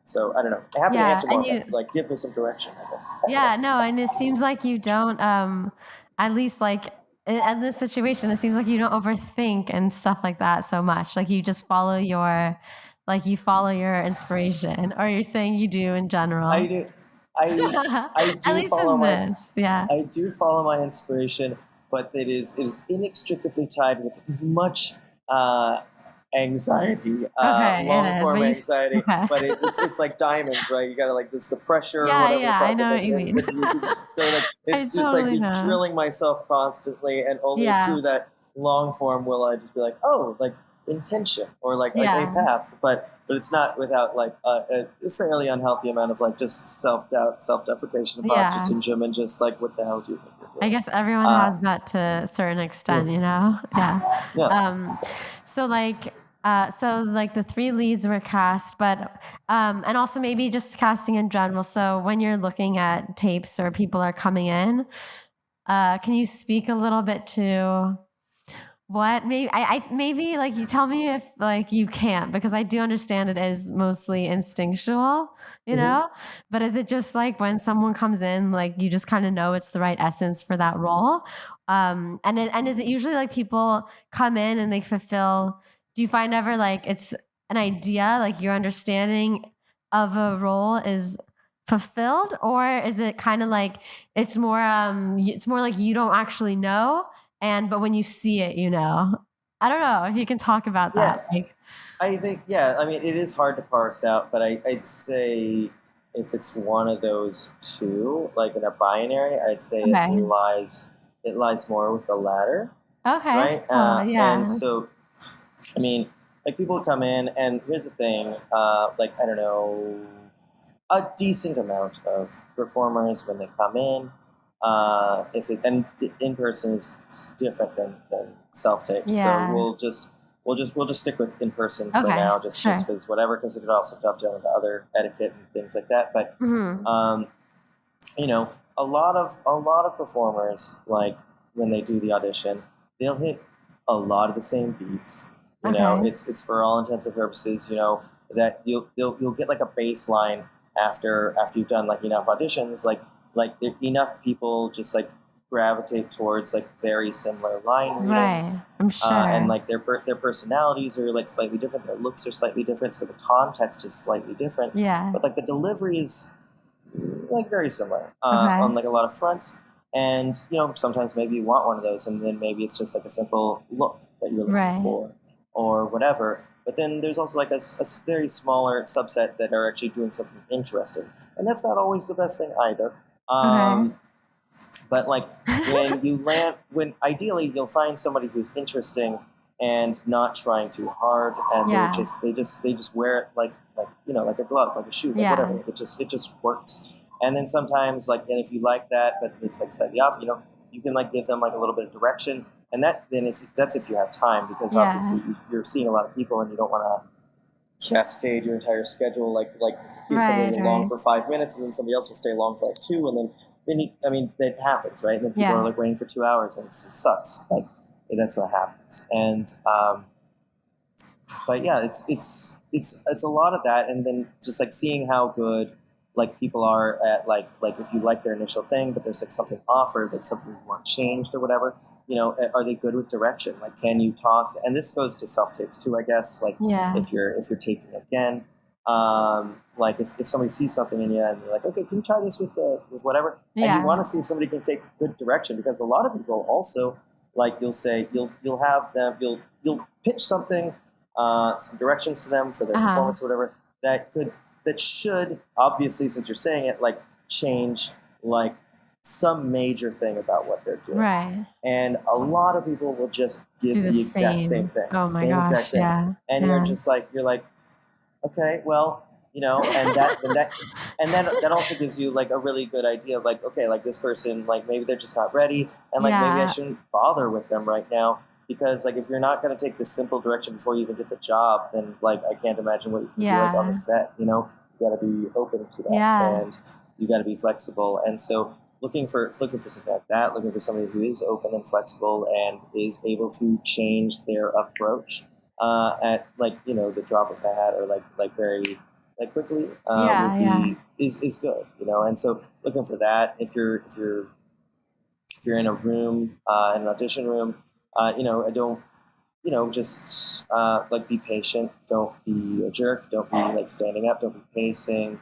So I don't know. I'm happy to Yeah, answer more, and but you like give me some direction, I guess. yeah, no, and it seems like you don't, at least like in this situation, it seems like you don't overthink and stuff like that so much. Like you just you follow your inspiration, or you're saying you do in I general. do, I I At do least follow in my this, yeah. I do follow my inspiration, but it is inextricably tied with much uh, anxiety, Okay, long it is. form anxiety. Okay. But it's like diamonds, right? You gotta like this the pressure or Yeah, whatever the yeah, I fuck, know what you mean. so like I it's just like totally be know. drilling myself constantly, and only Yeah, through that long form will I just be like, oh, like intention or like a yeah, path, but it's not without like a fairly unhealthy amount of like just self doubt, self deprecation, imposter yeah. syndrome, and just like what the hell do you think you're I doing? guess everyone Uh, has that to a certain yeah, extent, you know? Yeah. yeah. Um, So, so like the three leads were cast, but and also maybe just casting in general. So when you're looking at tapes or people are coming in, can you speak a little bit to what maybe I maybe like you tell me if like you can't because I do understand it is mostly instinctual, you mhm. know? But is it just like when someone comes in, like you just kind of know it's the right essence for that role? And is it usually like people come in and they fulfill, do you find ever like it's an idea, like your understanding of a role is fulfilled, or is it kind of like it's more like you don't actually know and but when you see it, you know. I don't know if you can talk about Yeah, that, like I think, yeah, I mean, it is hard to parse out, but I'd say if it's one of those two, like in a binary, I'd say okay. it lies more with the latter, Okay, right? cool, And yeah. so, I mean, like people come in, and here's the thing, like I don't know, a decent amount of performers when they come in. If it, and in person is different than self tapes, so Yeah. we'll just stick with in person for Okay, now, just sure. because whatever, because it could also dovetail into other etiquette and things like that. But Mhm. um, a lot of performers, like when they do the audition, they'll hit a lot of the same beats. Okay. It's for all intents and purposes, that you'll get like a baseline after you've done like enough auditions, like enough people just like gravitate towards like very similar line Right. readings, I'm and sure. like their personalities are like slightly different, their looks are slightly different, so the context is slightly different, Yeah. but like the delivery is like very similar Okay. on like a lot of fronts. And sometimes maybe you want one of those, and then maybe it's just like a simple look that you're looking Right. for, or whatever. But then there's also like a very smaller subset that are actually doing something interesting, and that's not always the best thing either. Okay. But like when ideally you'll find somebody who's interesting and not trying too hard, and Yeah. they just wear it like a glove, like a shoe, like whatever. Yeah. Like it just works. And then sometimes and if you like that, but it's like slightly off, you can like give them like a little bit of direction, and if you have time, because Yeah. obviously you're seeing a lot of people and you don't want to cascade your entire schedule, like keep somebody Right. along Right. for 5 minutes, and then somebody else will stay along for like two, and then it happens, right? And then people Yeah. are like waiting for 2 hours, and it sucks. Like that's what happens. And but yeah, it's a lot of that, and then just like seeing how good like people are at like if you like their initial thing, but there's like something offered, like something you want changed or whatever. Are they good with direction? Like, can you toss? And this goes to self tapes too, I guess. Like, Yeah. if you're taping again, like if somebody sees something in you and they're like, okay, can you try this with whatever? And you Yeah. want to see if somebody can take good direction, because a lot of people also like you'll have them you'll pitch something, some directions to them for their Uh-huh. performance or whatever that should obviously, since you're saying it, like change like some major thing about what they're doing. Right. And a lot of people will just Do give the the exact same same. thing, Oh my same exact gosh. thing, Yeah. and Yeah. you're like, okay, well, and then that also gives you like a really good idea of like, okay, like this person, like maybe they're just not ready, and like maybe I Yeah. shouldn't bother with them right now, because like if you're not going to take this simple direction before you even get the job, then like I can't imagine what you can be like on the Yeah. set. You got to be open to that, Yeah. and you got to be flexible. And so looking for something like that, looking for somebody who is open and flexible and is able to change their approach at like the drop of a hat, or like very like quickly, Yeah. would Yeah. be is good. And so looking for that, if you're in a room, in an audition room, I don't, just like be patient. Don't be a jerk. Don't be like standing up. Don't be pacing.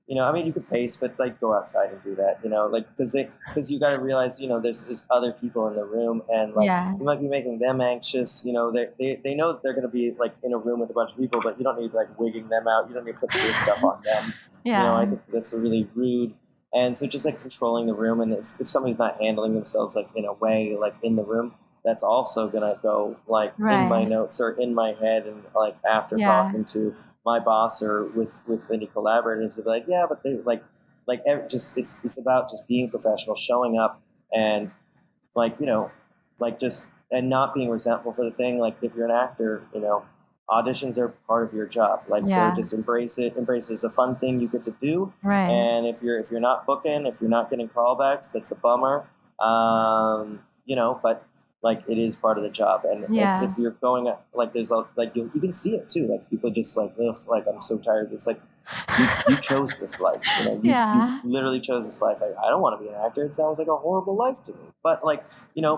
I mean, you could pace, but like go outside and do that. Like because you got to realize, there's other people in the room, and like Yeah. you might be making them anxious. They know that they're going to be like in a room with a bunch of people, but you don't need like wigging them out. You don't need to put your stuff on them. I Yeah. think that's a really rude. And so just like controlling the room, and if somebody's not handling themselves like in a way like in the room, that's also gonna go like in my Right. notes or in my head, and like after Yeah. talking to my boss or with any collaborators, they'll be like, yeah, but they just it's about just being professional, showing up, and like like just and not being resentful for the thing. Like if you're an actor, auditions are part of your job. Like so, Yeah. just embrace it. Embrace it as a fun thing you get to do. Right. And if you're not booking, if you're not getting callbacks, that's a bummer. But like it is part of the job. And Yeah. if you're going like there's like you can see it too. Like people just like, ugh, like I'm so tired. It's like you chose this life. You Yeah. literally chose this life. I don't want to be an actor. It sounds like a horrible life to me. But like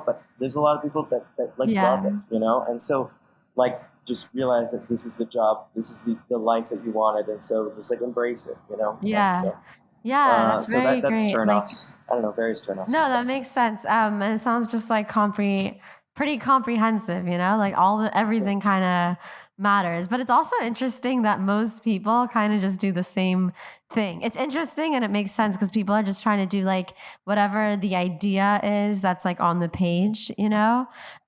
but there's a lot of people that like love it. Yeah. And so like just realize that this is the job. This is the life that you wanted, and so just like embrace it. And Yeah. so Yeah. That's so very that's great. Like, turnoffs. I don't know, various turnoffs and no, stuff. that makes sense. And it sounds just like pretty comprehensive, like Yeah. everything kind of matters. But it's also interesting that most people kind of just do the same thing. It's interesting and it makes sense because people are just trying to do like whatever the idea is that's like on the page.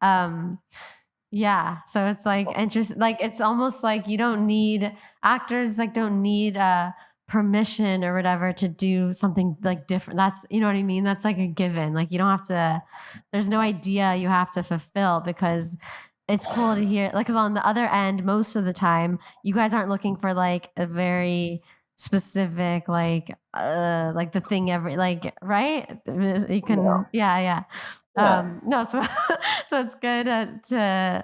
Um, yeah. So it's like interest like it's almost like you don't need actors like don't need permission or whatever to do something like different. That's you know what I mean? That's like a given. Like you don't have to there's no idea you have to fulfill because it's cool to hear like cuz on the other end most of the time you guys aren't looking for like a very specific like the thing every like right you No. can yeah Yeah. no so so it's good to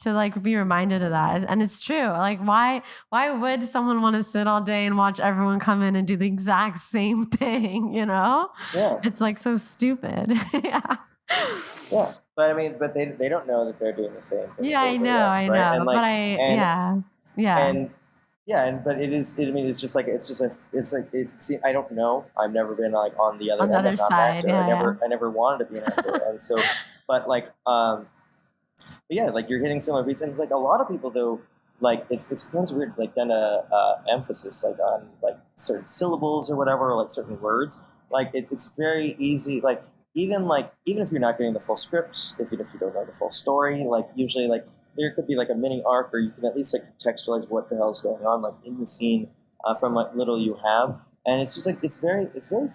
to like be reminded of that. And it's true. Like why would someone want to sit all day and watch everyone come in and do the exact same thing, you know? Yeah. It's like so stupid. Yeah. Yeah. But I mean, but they don't know that they're doing the same thing Yeah, as I everybody know, else, I right? know. And like, But yeah. and yeah, and but I mean, it's just like it's like I don't know. I've never been like on the other On the end. other I'm not an side, actor. yeah. I never wanted to be an actor, and so, but like, but yeah, like you're hitting similar beats, and like a lot of people though, like it becomes weird, like then a emphasis like on like certain syllables or whatever, or like certain words. Like it's very easy, even if you're not getting the full script, if you don't know the full story, like usually like there could be like a mini arc, or you can at least like contextualize what the hell's going on, like in the scene, from what little you have, and it's just like it's very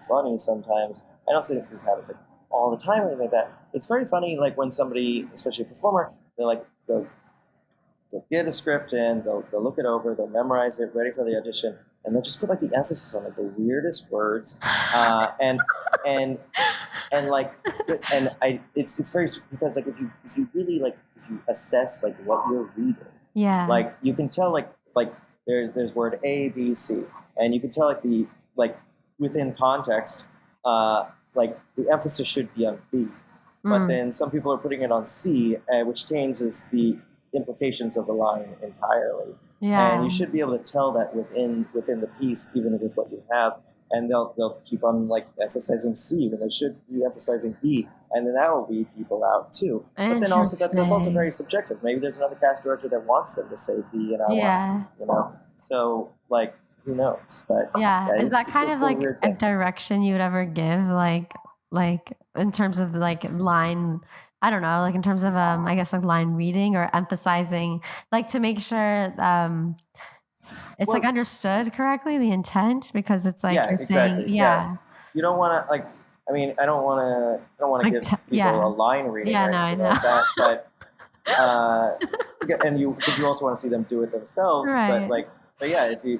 funny sometimes. I don't say that this happens like all the time or anything like that. It's very funny, like when somebody, especially a performer, they'll get a script and they'll look it over, they'll memorize it, ready for the audition, and they'll just put like the emphasis on like the weirdest words, and like it's very, because like if you really like if you assess like what you're reading, Yeah. like you can tell like there's word A, B, C, and you can tell like within context, like the emphasis should be on B, but then some people are putting it on C, which changes the implications of the line entirely. Yeah. And you should be able to tell that within the piece, even with what you have. And they'll keep on like emphasizing C when they should be emphasizing B, and then that will weed people out too. But then also that's also very subjective. Maybe there's another cast director that wants them to say B and I want C, you know. So like who knows? But yeah, is that kind of like a thing. direction you would ever give, like in terms of like line? I don't know, like in terms of I guess like line reading or emphasizing, like to make sure it's like understood correctly, the intent, because it's like you're exactly. saying, yeah. You don't want to like. I mean, I don't want to Like give people a line reading or anything like that. But and because you also want to see them do it themselves. Right. But yeah, if you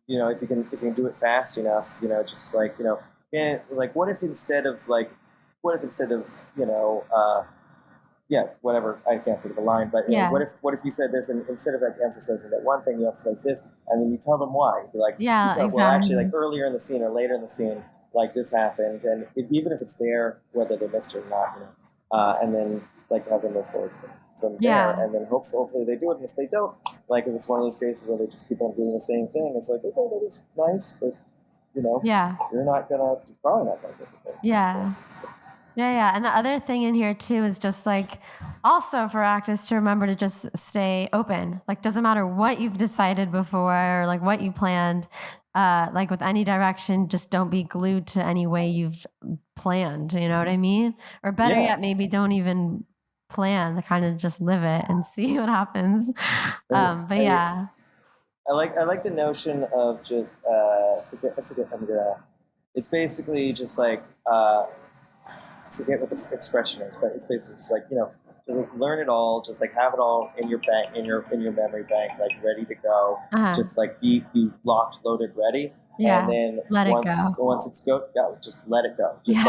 can do it fast enough, just like and like what if instead of whatever, I can't think of a line, but what if you said this, and instead of like emphasizing that one thing, you emphasize this, and then you tell them why. You'd be like, exactly. Well, actually, like earlier in the scene or later in the scene, like this happened, and even if it's there, whether they missed it or not, and then like have them move forward from there, and then hopefully they do it. And if they don't, like if it's one of those cases where they just keep on doing the same thing, it's like, okay, that was nice, but you're probably not gonna get the thing. Yeah. Yeah. And the other thing in here too is just like also for actors to remember to just stay open. Like doesn't matter what you've decided before or like what you planned. Like with any direction, just don't be glued to any way you've planned. You know what I mean? Or better yet, maybe don't even plan. Kind of just live it and see what happens. But yeah. I like the notion of just I forget. It's basically just like I forget what the expression is, but it's basically just like just like learn it all, just like have it all in your bank, in your memory bank, like ready to go. Just like be locked, loaded, ready. Yeah. And then once it's go, just let it go. Just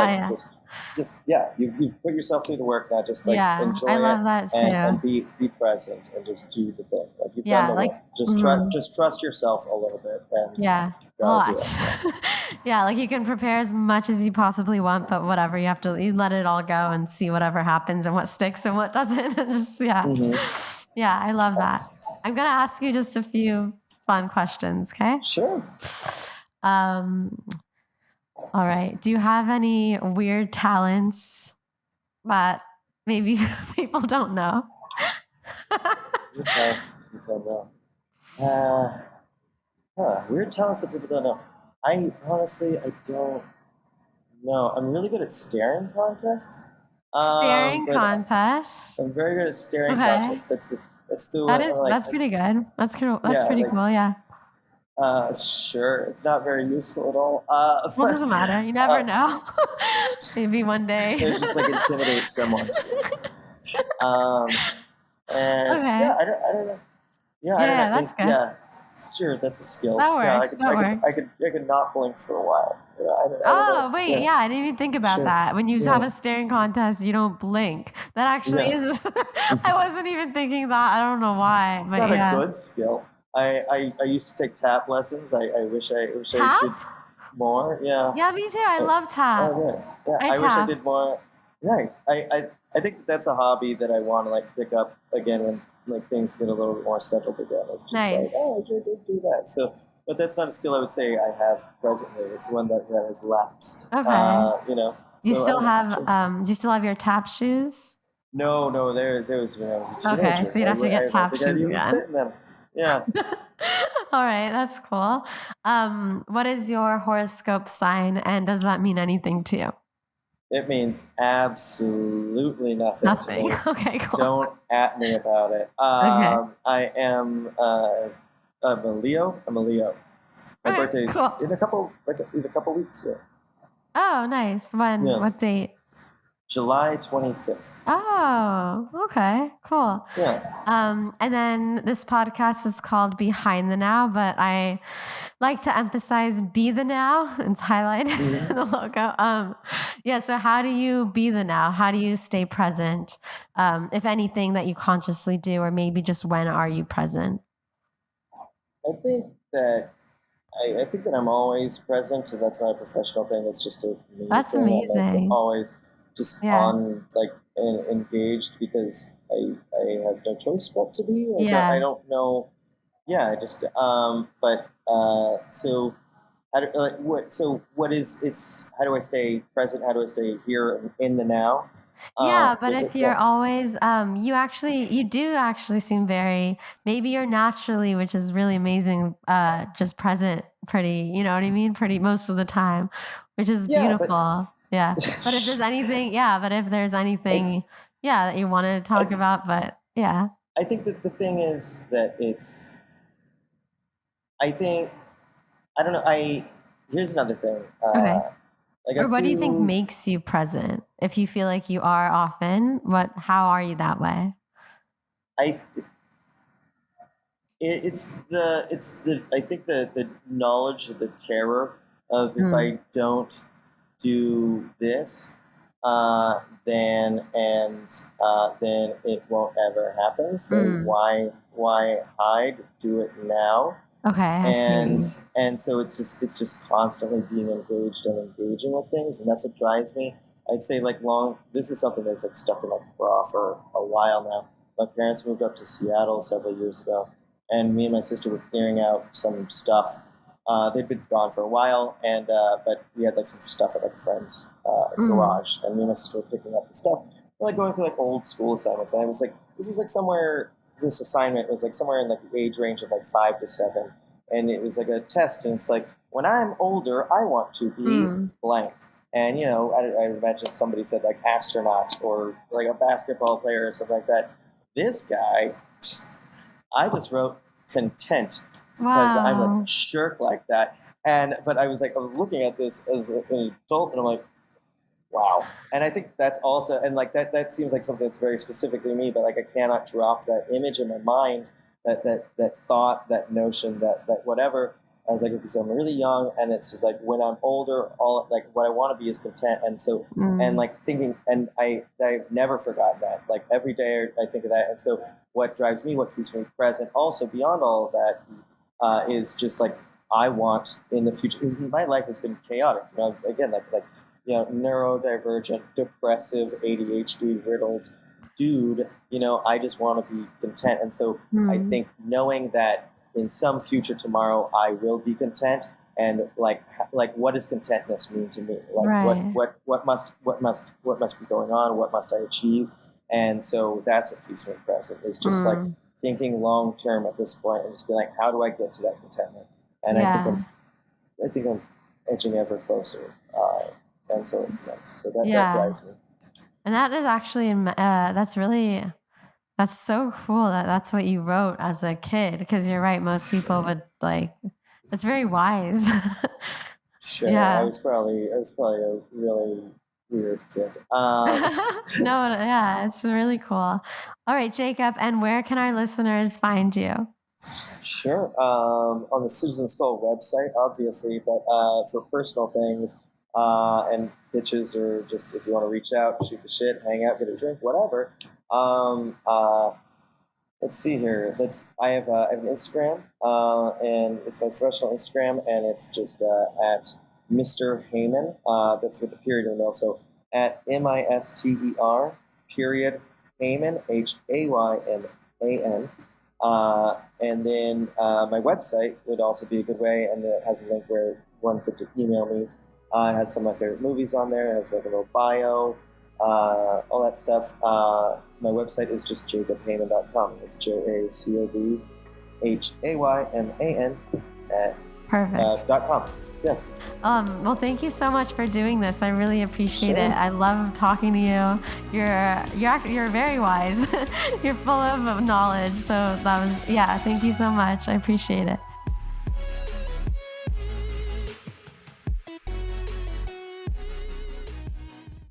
you've put yourself through the work now. Just like enjoy I love that too. And be present and just do the thing. Like you've done the work. Just trust yourself a little bit. And a lot. Like you can prepare as much as you possibly want, but whatever, you let it all go and see whatever happens and what sticks and what doesn't. And just I love that. I'm gonna ask you just a few fun questions. Okay. Sure. All right. Do you have any weird talents that maybe people don't know? Weird talents people don't know. Weird talents that people don't know. I honestly don't know. I'm really good at staring contests. Contests? I'm very good at staring contests. That's pretty good. That's pretty cool. Yeah. Sure. It's not very useful at all. Well, it doesn't matter. You never know. Maybe one day. It's just like intimidate someone. I don't know. That's good. That's Sure, that's a skill. That Yeah, works. That works. I could not blink for a while. Yeah, I don't know. Oh, wait. Yeah, Yeah, I didn't even think about sure. that. When you have Yeah, a staring contest, you don't blink. That actually yeah. is. I wasn't even thinking that. I don't know why, It's but not a yeah. good skill. I used to take tap lessons. I wish I Tap? did more. Yeah. Yeah, me too. I Uh, love tap. Oh, yeah. Yeah. I I wish I tap. did more. Nice. I think that's a hobby that I want to like pick up again when like things get a little bit more settled again. It's just like, Nice. oh, I should do that. So, but that's not a skill I would say I have presently. It's one that has lapsed. Okay. You know. You So I still don't know. have Sure. Do you still have your tap shoes? No, there was when I was a Okay, teenager. so you'd have to get I don't tap think I'd shoes even again. fit in them. Yeah. All right, that's cool. What is your horoscope sign, and does that mean anything to you? It means absolutely nothing to Nothing. me. Okay, cool. Don't at me about it. Okay. I am I'm a Leo. I'm a Leo. My Okay, birthday's cool. in a couple weeks. Yeah. Oh, nice. When? Yeah. What date? July 25th. Oh, okay, cool. Yeah. And then this podcast is called Behind the Now, but I like to emphasize be the now. It's highlighted in the hmm logo. Yeah, so how do you be the now? How do you stay present? If anything that you consciously do, or maybe just when are you present? I think that I think that I'm always present. So that's not a professional thing. It's just a me That's thing. I'm amazing. always just Yeah. on like engaged because I have no choice but to be. I Yeah. don't know. Yeah, I just but so how do, like what is it's how do I stay present? How do I stay here in the now? Yeah, but Is it if you're yeah. always you do actually seem very, maybe you're naturally, which is really amazing, just present pretty, you know what I mean? Pretty most of the time, which is Yeah, but beautiful. Yeah. But if there's anything, yeah, but if there's I anything, yeah, that you want to talk I about, but yeah. I think that the thing is that I think I don't know. I here's another thing. Okay. Like Or a what do you think few. makes you present? If you feel like you are often, how are you that way? I it's the I think the knowledge, the terror of if Mm, I don't do this, then it won't ever happen. So mm. why hide? Do it now. Okay, I and see. and so it's just constantly being engaged and engaging with things, and that's what drives me. I'd say like long. This is something that's like stuck in my craw for a while now. My parents moved up to Seattle several years ago, and me and my sister were clearing out some stuff. They'd been gone for a while, and but we had like some stuff at like a friend's Mm, garage, and me and my sister were picking up the stuff. We're like going through like old school assignments, and I was like, this is like somewhere. This assignment was like somewhere in like the age range of like 5 to 7, and it was like a test, and it's like when I'm older, I want to be mm. blank. And I imagine somebody said like astronaut or like a basketball player or something like that. This guy, I just wrote content because I'm a Wow. jerk like that. And but I was looking at this as an adult, and I'm like, wow. And I think that's also, and like that seems like something that's very specifically me, but like I cannot drop that image in my mind, that thought, that notion, that whatever. I was like, because I'm really young, and it's just like when I'm older, all like what I want to be is content, and so and Mm, like thinking, and I've never forgotten that. Like every day I think of that, and so what drives me, what keeps me present, also beyond all of that, is just like I want in the future. Because my life has been chaotic. Again, like neurodivergent, depressive, ADHD riddled dude. I just want to be content, and so I mm. think knowing that in some future tomorrow I will be content, and like what does contentness mean to me? Like Right. what must be going on? What must I achieve? And so that's what keeps me present. Is just like Mm. thinking long term at this point, and just be like, how do I get to that contentment? And Yeah. I think I'm edging ever closer, and so it's nice. So that Yeah. drives me. And that is actually, that's so cool that that's what you wrote as a kid. Because you're right, most people would like, it's very wise. Sure, Yeah. I was probably a really weird kid. No, yeah, it's really cool. All right, Jacob, and where can our listeners find you? Sure. On the Citizen Skull website, obviously, but for personal things and pitches, or just if you want to reach out, shoot the shit, hang out, get a drink, whatever. Um, uh, let's see here. I have an Instagram, and it's my professional Instagram, and it's just at Mr. Hayman. That's with a period in the middle. So at MISTER period Hayman, HAYMAN. And then my website would also be a good way, and it has a link where one could email me. It has some of my favorite movies on there. It has like a little bio, all that stuff. My website is just jacobhayman.com. It's JACOBHAYMAN at Perfect. .com. Yeah. Well, thank you so much for doing this. I really appreciate it. I love talking to you. You're very wise. You're full of knowledge. So thank you so much. I appreciate it.